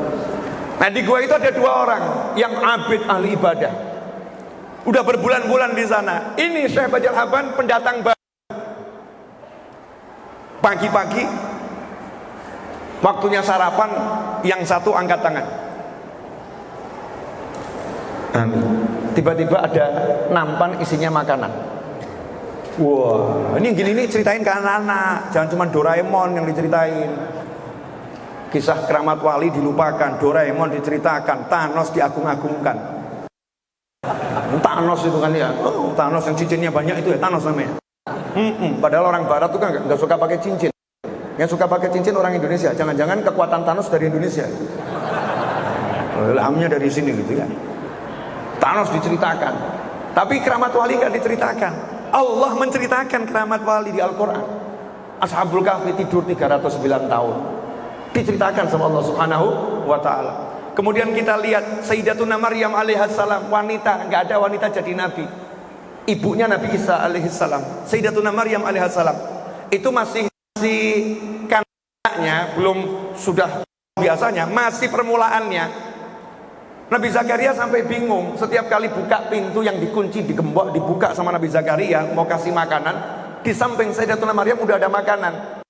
Nah di gua itu ada 2 orang yang abid ahli ibadah. Udah berbulan-bulan di sana. Ini Syekh Bajal Haban pendatang baru. Pagi-pagi waktunya sarapan, yang satu angkat tangan. Tiba-tiba ada nampan isinya makanan. Wah, ini gini nih ceritain ke anak-anak. Jangan cuma Doraemon yang diceritain. Kisah keramat wali dilupakan, Doraemon diceritakan, Thanos diagung-agungkan. Thanos itu kan ya, Thanos yang cincinnya banyak itu ya Thanos namanya. Padahal orang Barat tuh kan nggak suka pakai cincin. Yang suka pakai cincin orang Indonesia. Jangan-jangan kekuatan Thanos dari Indonesia. Ilhamnya dari sini gitu ya. Thanos diceritakan, tapi keramat wali nggak diceritakan. Allah menceritakan keramat wali di Al-Quran. Ashabul Kahfi tidur 309 tahun. Diceritakan sama Allah Subhanahu wa ta'ala. Kemudian kita lihat Sayyidatuna Maryam alaihissalam, wanita, nggak ada wanita jadi nabi. Ibunya Nabi Isa alaihissalam, Sayyidatuna Maryam alaihissalam, itu masih kanaknya, belum sudah biasanya, masih permulaannya. Nabi Zakaria sampai bingung, setiap kali buka pintu yang dikunci, digembok, dibuka sama Nabi Zakaria, mau kasih makanan, di samping Sayyidatuna Maryam udah ada makanan.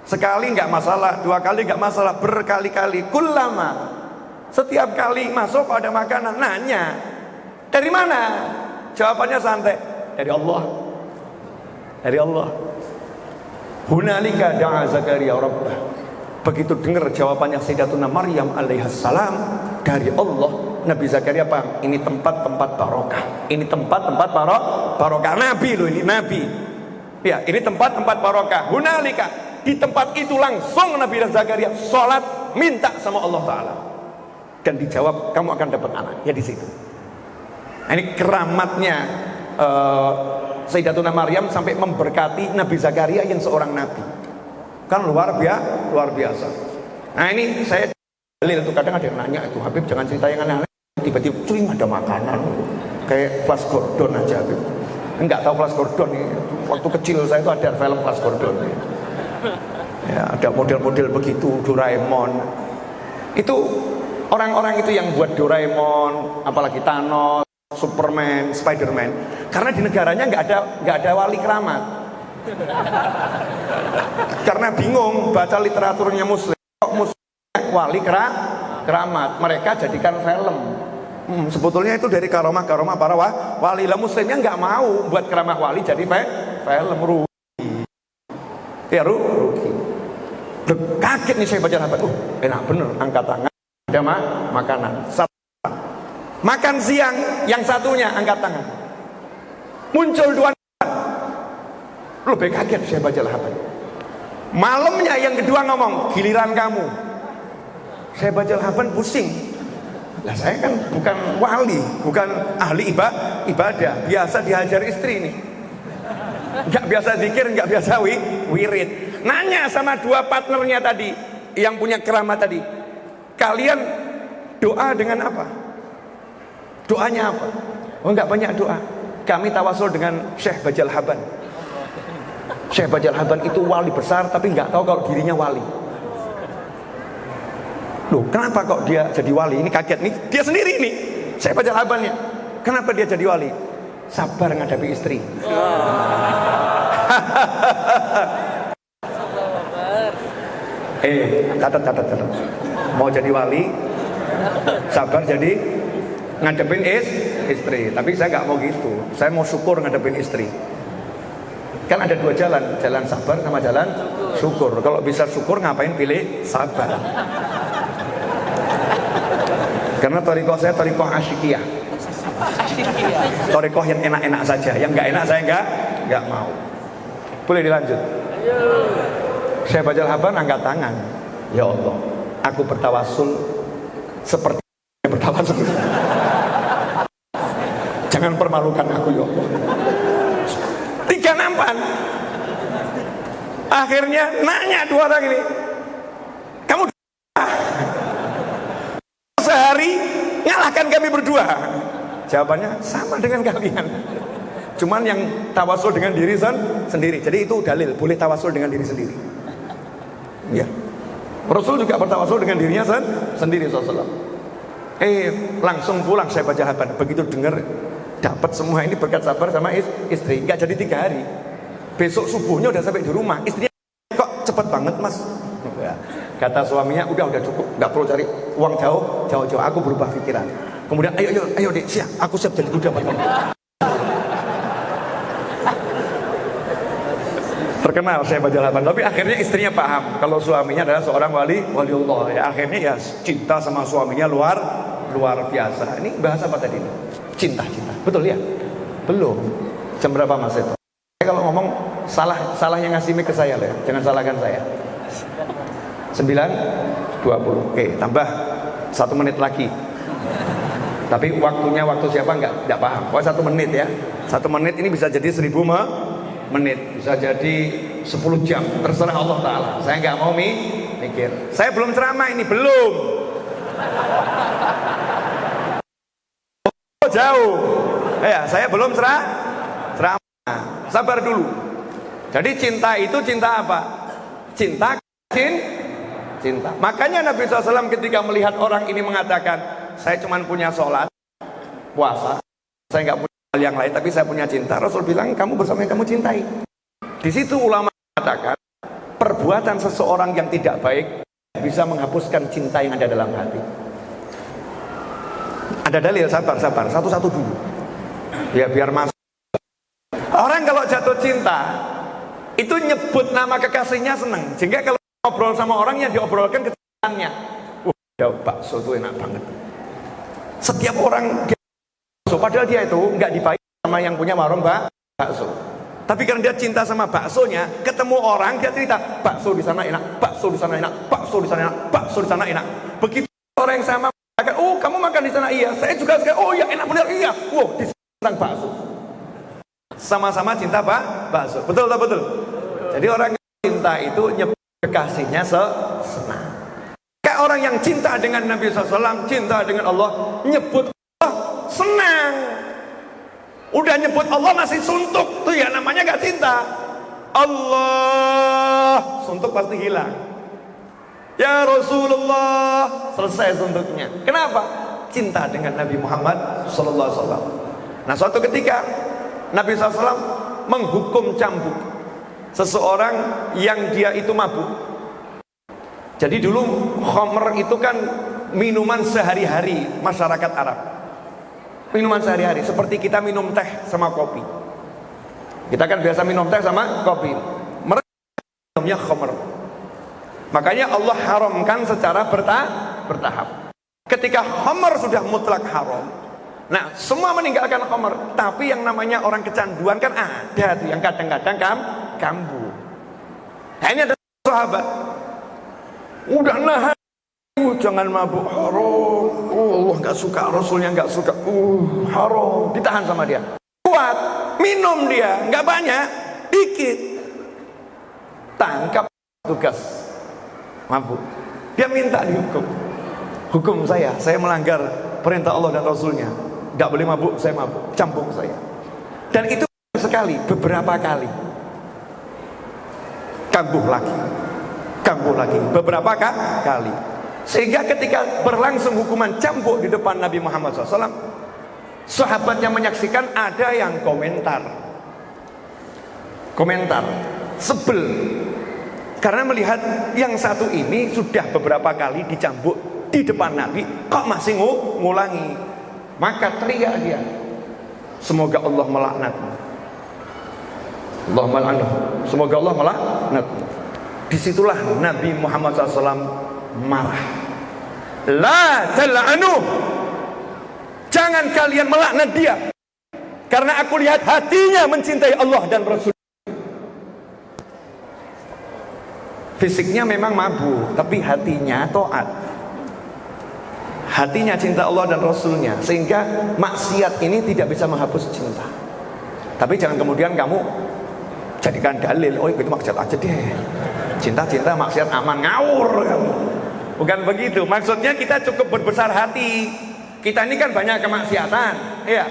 Sekali nggak masalah, dua kali nggak masalah, berkali-kali, kullama, setiap kali masuk ada makanan, nanya, dari mana? Jawabannya santai, dari Allah. Dari Allah. Hunalika da'a Zakaria rabbah. Begitu dengar jawabannya Sayyidatuna Maryam alaihissalam dari Allah, Nabi Zakaria paham, ini tempat-tempat barokah. Ini tempat-tempat barokah. Nabi loh, ini nabi. Ya, ini tempat-tempat barokah. Hunalika, di tempat itu langsung Nabi Zakaria sholat, minta sama Allah Ta'ala. Dan dijawab, kamu akan dapat anak. Ya di situ. Nah, ini keramatnya Sayyidatuna Maryam sampai memberkati Nabi Zakaria yang seorang nabi. Kan luar biasa. Nah ini saya dalil tuh, kadang ada yang nanya itu, Habib jangan cerita yang aneh-aneh, tiba-tiba cuy ada makanan kayak Flash Gordon aja Habib. Enggak tahu Flash Gordon nih. Waktu kecil saya itu ada film Flash Gordon. Ya, ada model-model begitu, Doraemon. Itu orang-orang itu yang buat Doraemon, apalagi Thanos, Superman, Spiderman, karena di negaranya nggak ada wali keramat. Karena bingung baca literaturnya Muslim, kok Muslim wali keramat, mereka jadikan film. Sebetulnya itu dari karomah para wali. Lah Muslimnya nggak mau buat keramah wali jadi film, rugi. Ya rugi. Kaget nih saya baca apa? Enak bener, angkat tangan, ada makanan. Makan siang, yang satunya angkat tangan. Muncul dua. Lebih kaget saya baca lahaban. Malamnya yang kedua ngomong, giliran kamu. Saya baca lahaban pusing. Lah saya kan bukan wali, bukan ahli ibadah, biasa dihajar istri nih. Enggak biasa zikir, enggak biasa wirid. Nanya sama dua partnernya tadi, yang punya keramat tadi. Kalian doa dengan apa? Doanya apa? Oh enggak banyak doa. Kami tawasul dengan Syekh Bajal Haban. Syekh Bajal Haban itu wali besar tapi enggak tahu kalau dirinya wali. Loh, kenapa kok dia jadi wali? Ini kaget nih. Dia sendiri nih. Syekh Bajal Habannya. Kenapa dia jadi wali? Sabar menghadapi istri. Catat. Mau jadi wali, sabar jadi ngadepin istri. Tapi saya nggak mau gitu. Saya mau syukur ngadepin istri. Kan ada dua jalan, jalan sabar sama jalan syukur. Kalau bisa syukur ngapain pilih sabar? Karena thariqah saya thariqah asyikiyah. Thariqah yang enak-enak saja, yang nggak enak saya nggak mau. Boleh dilanjut? Saya Bajal Haban angkat tangan. Ya Allah, aku bertawasul seperti bertawasul. Jangan permalukan aku ya Allah. 3 nampan. Akhirnya nanya dua orang ini, kamu sehari ngalahkan kami berdua? Jawabannya sama dengan kalian. Cuman yang tawasul dengan diri sendiri. Jadi itu dalil, boleh tawasul dengan diri sendiri. Ya. Rasul juga bertawasul dengan dirinya sendiri SAW. Langsung pulang saya baca Haban. Begitu dengar dapat semua ini berkat sabar sama istri. Enggak jadi 3 hari. Besok subuhnya udah sampai di rumah. Istrinya kok cepet banget mas. Ya. Kata suaminya udah cukup, nggak perlu cari uang jauh. Aku berubah pikiran. Kemudian ayo dek, siap. Aku siap jadi budak buat kamu. Terkenal saya baca Haban. Tapi akhirnya istrinya paham kalau suaminya adalah seorang waliullah. Ya, akhirnya ya cinta sama suaminya luar biasa. Ini bahasa apa tadi? Cinta. Betul ya? Belum. Jam berapa mas itu? Saya kalau ngomong salah yang ngasih mic ke saya loh ya. Jangan salahkan saya. 9:20. Oke, tambah 1 menit lagi. Tapi waktunya waktu siapa enggak paham. 1 menit ya. 1 menit ini bisa jadi 1000 menit, bisa jadi 10 jam, terserah Allah Ta'ala. Saya nggak mau mikir. Saya belum ceramah ini, belum. Oh, jauh. Ya, saya belum ceramah. Sabar dulu. Jadi cinta itu cinta apa? Cinta. Makanya Nabi SAW ketika melihat orang ini mengatakan, saya cuma punya sholat, puasa, saya nggak punya hal yang lain, tapi saya punya cinta. Rasul bilang, kamu bersama yang kamu cintai. Di situ ulama mengatakan, perbuatan seseorang yang tidak baik bisa menghapuskan cinta yang ada dalam hati. Ada dalil, sabar, satu-satu dulu. Ya biar masuk. Orang kalau jatuh cinta, itu nyebut nama kekasihnya seneng. Sehingga kalau ngobrol sama orang yang diobrolkan kecintaannya, ya bakso itu enak banget. Setiap orang dia bakso, padahal dia itu nggak dibayar sama yang punya warung bakso. Tapi karena dia cinta sama baksonya, ketemu orang dia cerita, bakso di sana enak, bakso di sana enak, bakso di sana enak, bakso di sana enak. Begitu orang yang sama mengatakan, oh kamu makan di sana, iya, saya juga sekali, oh iya enak benar, iya, wow di sana bakso. Sama-sama cinta bakso, betul tak betul? Jadi orang yang cinta itu nyebut kekasihnya senang. Kayak orang yang cinta dengan Nabi SAW, cinta dengan Allah, nyebut Allah senang. Udah nyebut Allah masih suntuk, tuh ya namanya gak cinta. Allah, suntuk pasti hilang. Ya Rasulullah, selesai suntuknya. Kenapa? Cinta dengan Nabi Muhammad SAW. Nah suatu ketika Nabi SAW menghukum cambuk seseorang yang dia itu mabuk. Jadi dulu khamr itu kan minuman sehari-hari masyarakat Arab. Minuman sehari-hari, seperti kita minum teh sama kopi. Kita kan biasa minum teh sama kopi. Mereka minumnya khamr. Makanya Allah haramkan secara bertahap. Ketika khamr sudah mutlak haram, nah semua meninggalkan khamr. Tapi yang namanya orang kecanduan kan ada tuh yang kadang-kadang kambuh. Nah ini ada sahabat udah nahan, jangan mabuk, haram. Allah nggak suka, Rasulnya nggak suka, haram. Ditahan sama dia. Kuat, minum dia, nggak banyak, dikit. Tangkap tugas mabuk. Dia minta dihukum. Hukum saya melanggar perintah Allah dan Rasulnya. Nggak boleh mabuk, saya mabuk, campur saya. Dan itu sekali, beberapa kali. Kambuh lagi, beberapa kali. Sehingga ketika berlangsung hukuman cambuk di depan Nabi Muhammad SAW, sahabatnya menyaksikan, ada yang komentar, sebel, karena melihat yang satu ini sudah beberapa kali dicambuk di depan Nabi, kok masih ngulangi. Maka teriak dia, semoga Allah melaknatmu, Allahumma la'anhu, semoga Allah melaknatmu. Disitulah Nabi Muhammad SAW marah. La tal'anu, jangan kalian melaknat dia, karena aku lihat hatinya mencintai Allah dan Rasul. Fisiknya memang mabuk, tapi hatinya taat. Hatinya cinta Allah dan Rasulnya, sehingga maksiat ini tidak bisa menghapus cinta. Tapi jangan kemudian kamu jadikan dalil, oh itu maksiat aja deh, cinta-cinta maksiat aman, ngawur kamu. Bukan begitu. Maksudnya kita cukup berbesar hati. Kita ini kan banyak kemaksiatan, ya.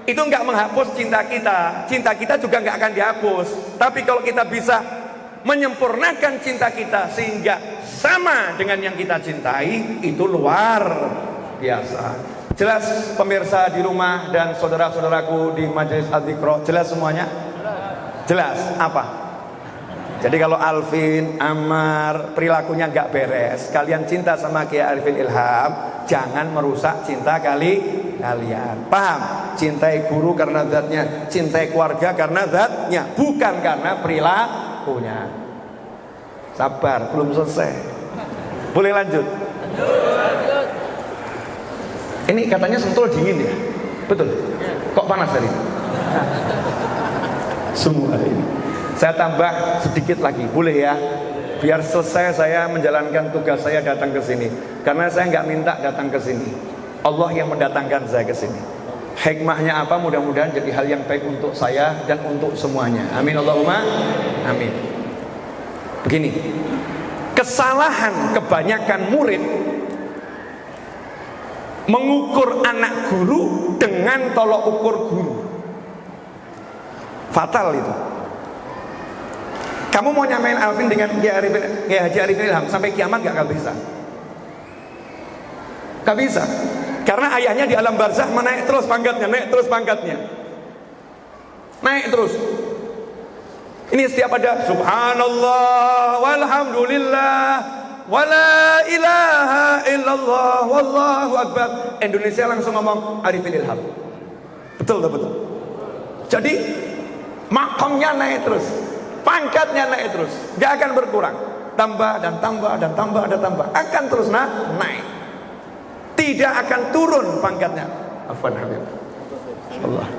Itu nggak menghapus cinta kita. Cinta kita juga nggak akan dihapus. Tapi kalau kita bisa menyempurnakan cinta kita sehingga sama dengan yang kita cintai, itu luar biasa. Jelas pemirsa di rumah dan saudara-saudaraku di majelis Al-Dzikra, jelas semuanya? Jelas apa? Jadi kalau Alvin, Ammar perilakunya nggak beres, kalian cinta sama Kiai Arifin Ilham, jangan merusak cinta kalian. Paham? Cintai guru karena zatnya, cintai keluarga karena zatnya, bukan karena perilakunya. Sabar, belum selesai. Boleh lanjut? Ini katanya Sentul dingin ya? Betul? Kok panas hari ini? Semua hari ini. Saya tambah sedikit lagi, boleh ya? Biar selesai saya menjalankan tugas saya datang ke sini. Karena saya nggak minta datang ke sini. Allah yang mendatangkan saya ke sini. Hikmahnya apa? Mudah-mudahan jadi hal yang baik untuk saya dan untuk semuanya. Amin Allahumma amin. Begini, kesalahan kebanyakan murid mengukur anak guru dengan tolok ukur guru. Fatal itu. Kamu mau nyamain Alvin dengan Kiai Haji Arifin Ilham sampai kiamat gak bisa. Gak bisa. Karena ayahnya di alam barzah menaik terus pangkatnya, naik terus pangkatnya. Naik terus. Ini setiap ada subhanallah walhamdulillah wala ilaha illallah wallahu akbar, Indonesia langsung ngomong Arifin Ilham. Betul. Jadi makamnya naik terus, pangkatnya naik terus, gak akan berkurang, tambah dan tambah dan tambah dan tambah, akan terus naik, tidak akan turun pangkatnya. Afwan Habib, Allah,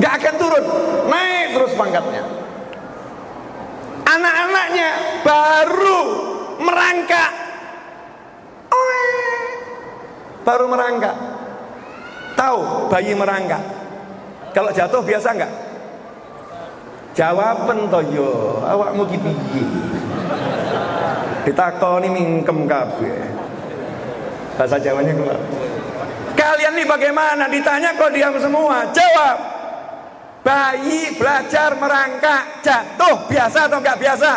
gak akan turun, naik terus pangkatnya. Anak-anaknya baru merangkak, baru merangkak. Tahu bayi merangkak kalau jatuh biasa enggak? Jawaban to yo, awakmu ki piye? Ditakoni mingkem kabeh. Bahasa Jawanya keluar. Kalian nih bagaimana? Ditanya kok diam semua. Jawab. Bayi belajar merangkak, jatuh biasa atau enggak biasa?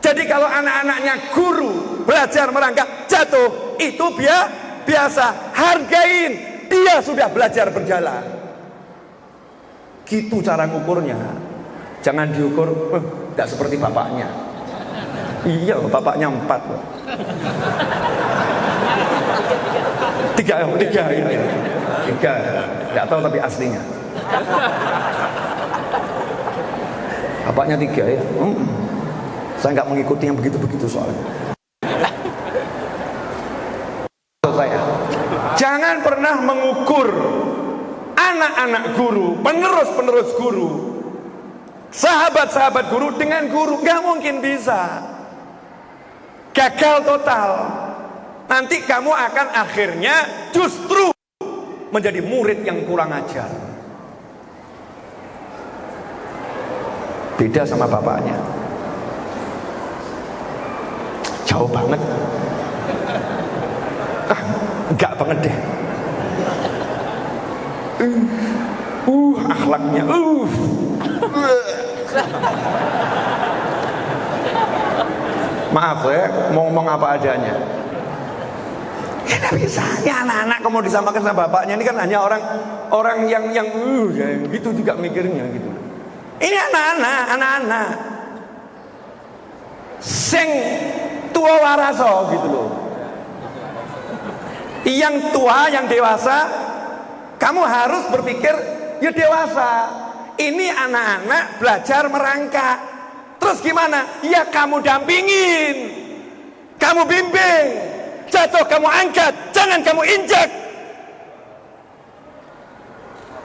Jadi kalau anak-anaknya guru belajar merangkak, jatuh, itu biasa. Hargain, dia sudah belajar berjalan. Gitu cara ngukurnya. Jangan diukur enggak seperti bapaknya. Iya, bapaknya 4 loh. 3 ya. 3. Enggak tahu tapi aslinya. Bapaknya 3 ya. Saya enggak mengikuti yang begitu-begitu soalnya. Saya. Jangan pernah mengukur anak-anak guru, penerus-penerus guru, sahabat-sahabat guru dengan guru. Gak mungkin bisa. Gagal total. Nanti kamu akan akhirnya justru menjadi murid yang kurang ajar. Beda sama bapaknya. Jauh banget. Enggak banget deh. Akhlaknya maaf ya, mau ngomong apa adanya. Ya bisa. Ya anak-anak kamu disamakan sama bapaknya ini kan hanya orang yang gitu juga mikirnya gitu. Ini anak-anak sing tua waraso gitu loh. Yang tua, yang dewasa, kamu harus berpikir ya dewasa. Ini anak-anak belajar merangkak. Terus gimana? Ya kamu dampingin, kamu bimbing. Jatuh kamu angkat, jangan kamu injak.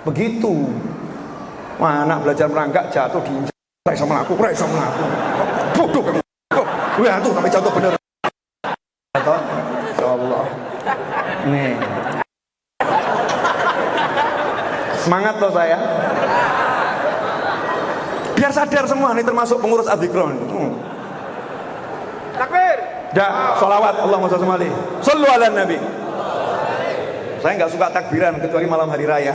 Begitu. Wah, anak belajar merangkak jatuh diinjak. Raiso melaku. Bodoh kamu. Wah, tuh sampai jatuh bener. Jatuh. Ya Allah. Nih. Semangat loh saya. Biar sadar semua nih termasuk pengurus Adikron. Takbir. Dah, sholawat Allahumma sholli alaihi. Shallu ala nabi. Saya nggak suka takbiran kecuali malam hari raya.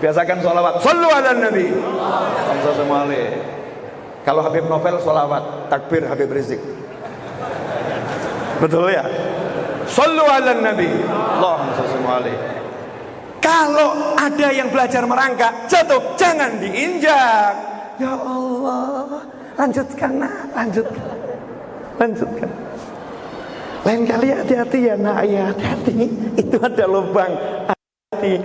Biasakan sholawat. Shallu ala nabi. Allahumma sholli alaihi. Kalau Habib Novel sholawat, takbir Habib Rizik. Betul ya? Shallu ala nabi. Allahumma sholli alaihi. Kalau ada yang belajar merangkak, jatuh, jangan diinjak. Ya Allah, lanjutkan. Lain kali hati-hati ya nak, ya hati-hati. Itu ada lubang. Hati.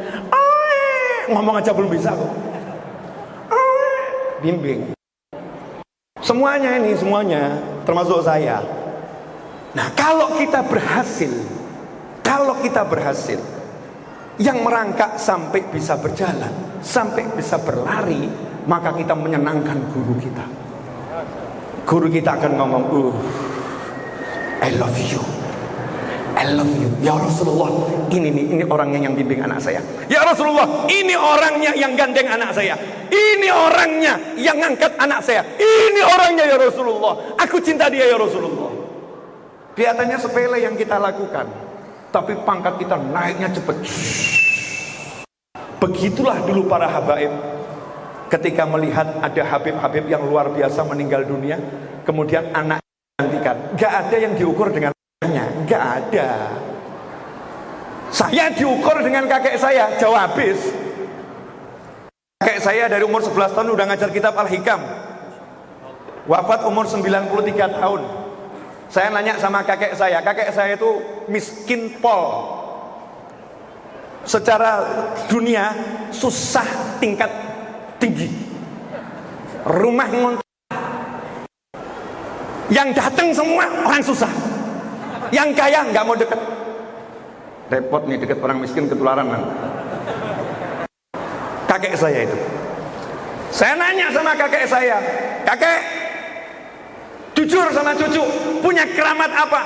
Ngomong aja belum bisa kok. Bimbing. Semuanya termasuk saya. Nah, kalau kita berhasil, yang merangkak sampai bisa berjalan, sampai bisa berlari, maka kita menyenangkan guru kita. Guru kita akan ngomong, I love you. Ya Rasulullah, ini orangnya yang bimbing anak saya. Ya Rasulullah, ini orangnya yang gandeng anak saya. Ini orangnya yang ngangkat anak saya. Ini orangnya ya Rasulullah. Aku cinta dia ya Rasulullah. Kelihatannya sepele yang kita lakukan, tapi pangkat kita naiknya cepat. Begitulah dulu para habaib ketika melihat ada habib-habib yang luar biasa meninggal dunia, kemudian anak gantikan. Gak ada yang diukur dengan anaknya, gak ada. Saya diukur dengan kakek saya, jauh habis. Kakek saya dari umur 11 tahun udah ngajar kitab Al-Hikam, wafat umur 93 tahun. Saya nanya sama kakek saya itu miskin pol. Secara dunia susah tingkat tinggi. Rumah ngontrak. Yang datang semua orang susah. Yang kaya nggak mau deket. Repot nih deket orang miskin, ketularan nanti. Kakek saya itu. Saya nanya sama kakek saya, kakek, jujur sama cucu, punya keramat apa?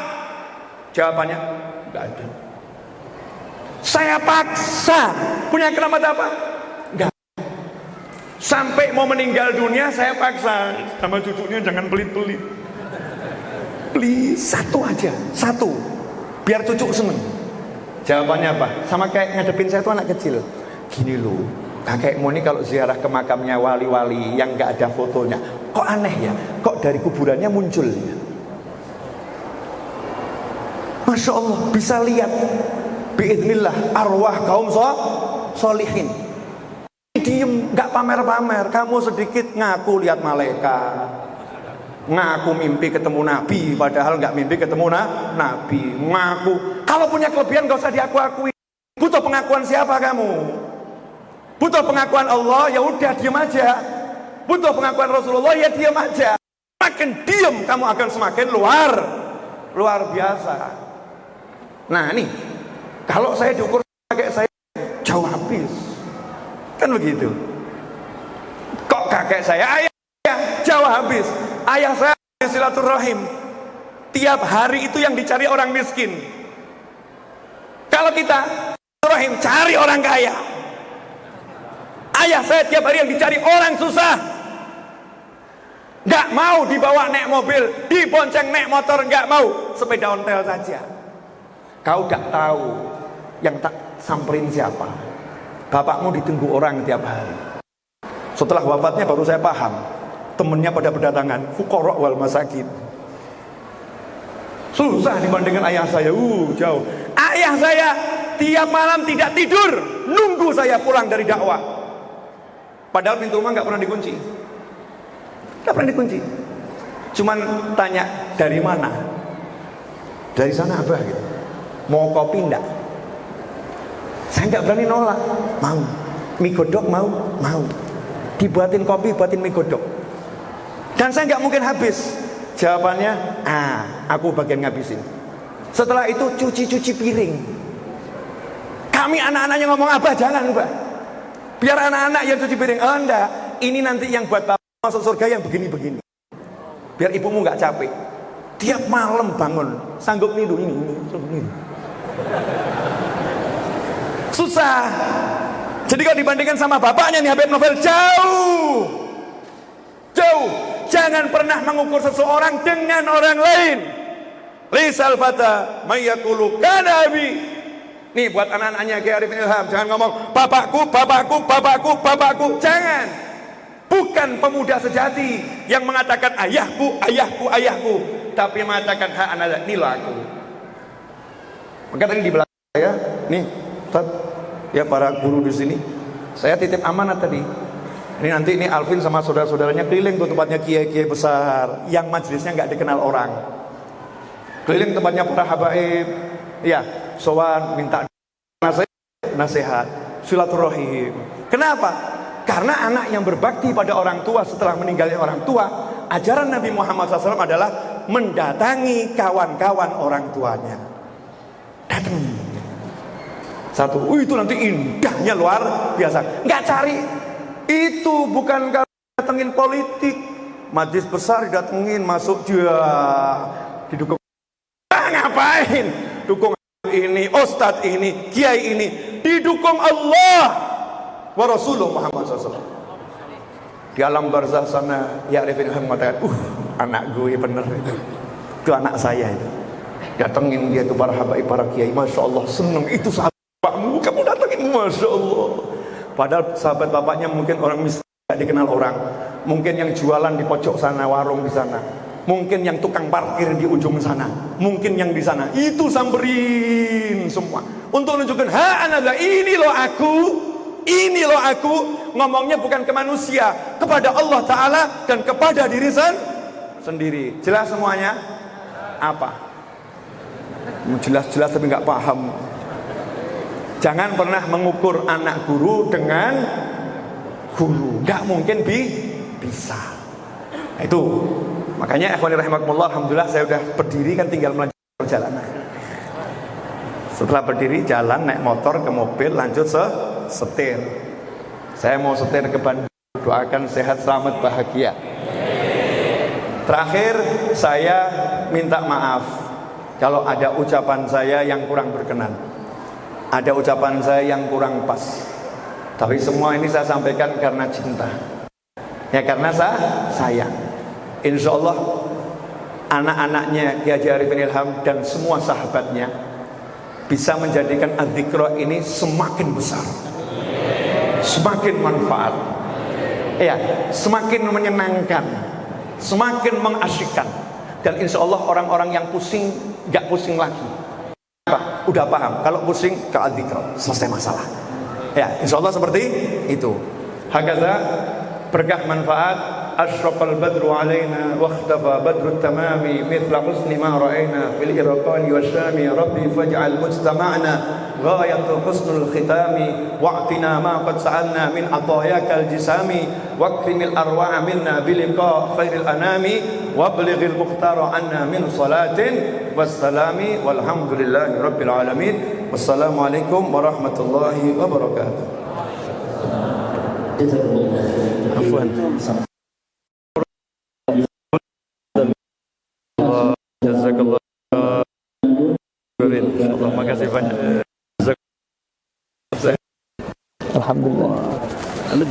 Jawabannya, nggak ada. Saya paksa, punya keramat apa? Nggak. Sampai mau meninggal dunia saya paksa sama cucunya, jangan pelit-pelit. Please, satu aja, satu, biar cucu seneng. Jawabannya apa? Sama kayak ngadepin saya tuh anak kecil. Gini loh, kakekmu ini kalau ziarah ke makamnya wali-wali yang nggak ada fotonya, kok aneh ya? Kok dari kuburannya muncul ya? Masya Allah, bisa lihat biiznillah arwah kaum solihin. Diem, nggak pamer-pamer. Kamu sedikit ngaku lihat malaikat, ngaku mimpi ketemu Nabi, padahal nggak mimpi ketemu Nabi. Ngaku kalau punya kelebihan nggak usah diakui. Butuh pengakuan siapa kamu? Butuh pengakuan Allah, ya udah diam aja. Butuh pengakuan Rasulullah, ya diam aja. Makin diam kamu akan semakin luar biasa. Nah nih, kalau saya diukur kakek saya jauh habis, kan begitu. Kok kakek saya ayah jauh habis. Ayah saya silaturahim. Tiap hari itu yang dicari orang miskin. Kalau kita silaturahim cari orang kaya. Ayah saya tiap hari yang dicari orang susah. Gak mau dibawa naik mobil, dibonceng naik motor, gak mau, sepeda ontel saja. Kau gak tahu yang tak samperin siapa. Bapakmu ditunggu orang tiap hari. Setelah wafatnya baru saya paham, temennya pada berdatangan, fuqara wal masakin. Susah dibandingkan ayah saya, jauh. Ayah saya tiap malam tidak tidur, nunggu saya pulang dari dakwah. Padahal pintu rumah nggak pernah dikunci, nggak pernah dikunci. Cuman tanya dari mana? Dari sana abah gitu. Mau kopi enggak? Saya nggak berani nolak. Mau. Mie godok mau? Mau. Dibuatin kopi, buatin mie godok. Dan saya nggak mungkin habis. Jawabannya, aku bagian ngabisin. Setelah itu cuci-cuci piring. Kami anak-anaknya ngomong, abah jangan abah, biar anak-anak yang cuci piring. Oh enggak, ini nanti yang buat bapak masuk surga yang begini-begini. Biar ibumu nggak capek. Tiap malam bangun, sanggup nidu ini. Susah. Jadi kalau dibandingkan sama bapaknya nih Habib Novel, jauh. Jangan pernah mengukur seseorang dengan orang lain. Lisal fata mayyakulu kanabi. Nih buat anak-anaknya Kiai Arifin Ilham, jangan ngomong bapakku. Jangan. Bukan pemuda sejati yang mengatakan ayahku, tapi mengatakan hak anak inilah aku. Maka tadi di belakang saya, nih Ustaz, ya para guru di sini, saya titip amanat tadi. Ini nanti ini Alvin sama saudara-saudaranya keliling tuh tempatnya kiai-kiai besar yang majelisnya nggak dikenal orang. Keliling tempatnya para habaib, ya, sowan minta nasihat, silaturahim. Kenapa? Karena anak yang berbakti pada orang tua setelah meninggalnya orang tua, ajaran Nabi Muhammad SAW adalah mendatangi kawan-kawan orang tuanya. Datang. Satu, itu nanti indahnya luar biasa. Nggak cari. Itu bukan datengin politik. Majlis besar didatengin, masuk dia didukung. Ngapain? Dukung ini, ustadz ini, kiai ini. Didukung Allah wa Rasulullah Muhammad SAW. Di alam barzah sana, ya Arifin Ilham mengatakan, anak gue bener itu anak saya itu. Datengin dia tuh para habaib, para kiai, masya Allah seneng, itu sahabat bapakmu, kamu datengin, masya Allah. Padahal sahabat bapaknya mungkin orang miskin, gak dikenal orang, mungkin yang jualan di pojok sana, warung di sana, mungkin yang tukang parkir di ujung sana, mungkin yang di sana, itu samperin semua untuk menunjukkan, ha anada, ini loh aku, ngomongnya bukan ke manusia, kepada Allah Ta'ala dan kepada diri sendiri. Jelas semuanya? Apa? Jelas-jelas tapi nggak paham. Jangan pernah mengukur anak guru dengan guru, nggak mungkin bisa. Itu makanya ikhwani rahimakumullah, alhamdulillah saya udah berdiri kan, tinggal melanjutkan perjalanan. Setelah berdiri jalan, naik motor ke mobil, lanjut setir. Saya mau setir ke Bandung, doakan sehat selamat bahagia. Terakhir saya minta maaf kalau ada ucapan saya yang kurang berkenan, ada ucapan saya yang kurang pas. Tapi semua ini saya sampaikan karena cinta, ya karena saya sayang. Insya Allah anak-anaknya Kiai Haji Arifin Ilham dan semua sahabatnya bisa menjadikan adzikra ini semakin besar, semakin manfaat, ya, semakin menyenangkan, semakin mengasyikkan. Dan insya Allah orang-orang yang pusing gak pusing lagi. Apa? Udah paham. Kalau pusing ke adzikra, selesai masalah. Ya, insya Allah seperti itu. Hakadha berkah manfaat. Ashraqal badru alaina wa ikhtafa badru tamami mithla husni ma ra'ayna fil irqani wasyami rabbi faj'al mujtama'na ghayatu husnul khitami wa'tina ma qad sa'alna min atayakal jisami waqtimil arwa'a minna biliqa khairil anami wablighil muhtara anna min salatin wassalami walhamdulillahi rabbil alamin. Wassalamualaikum warahmatullahi wabarakatuh. Afwan. Jazakallah. Insyaallah, makasih banyak. Alhamdulillah. Anda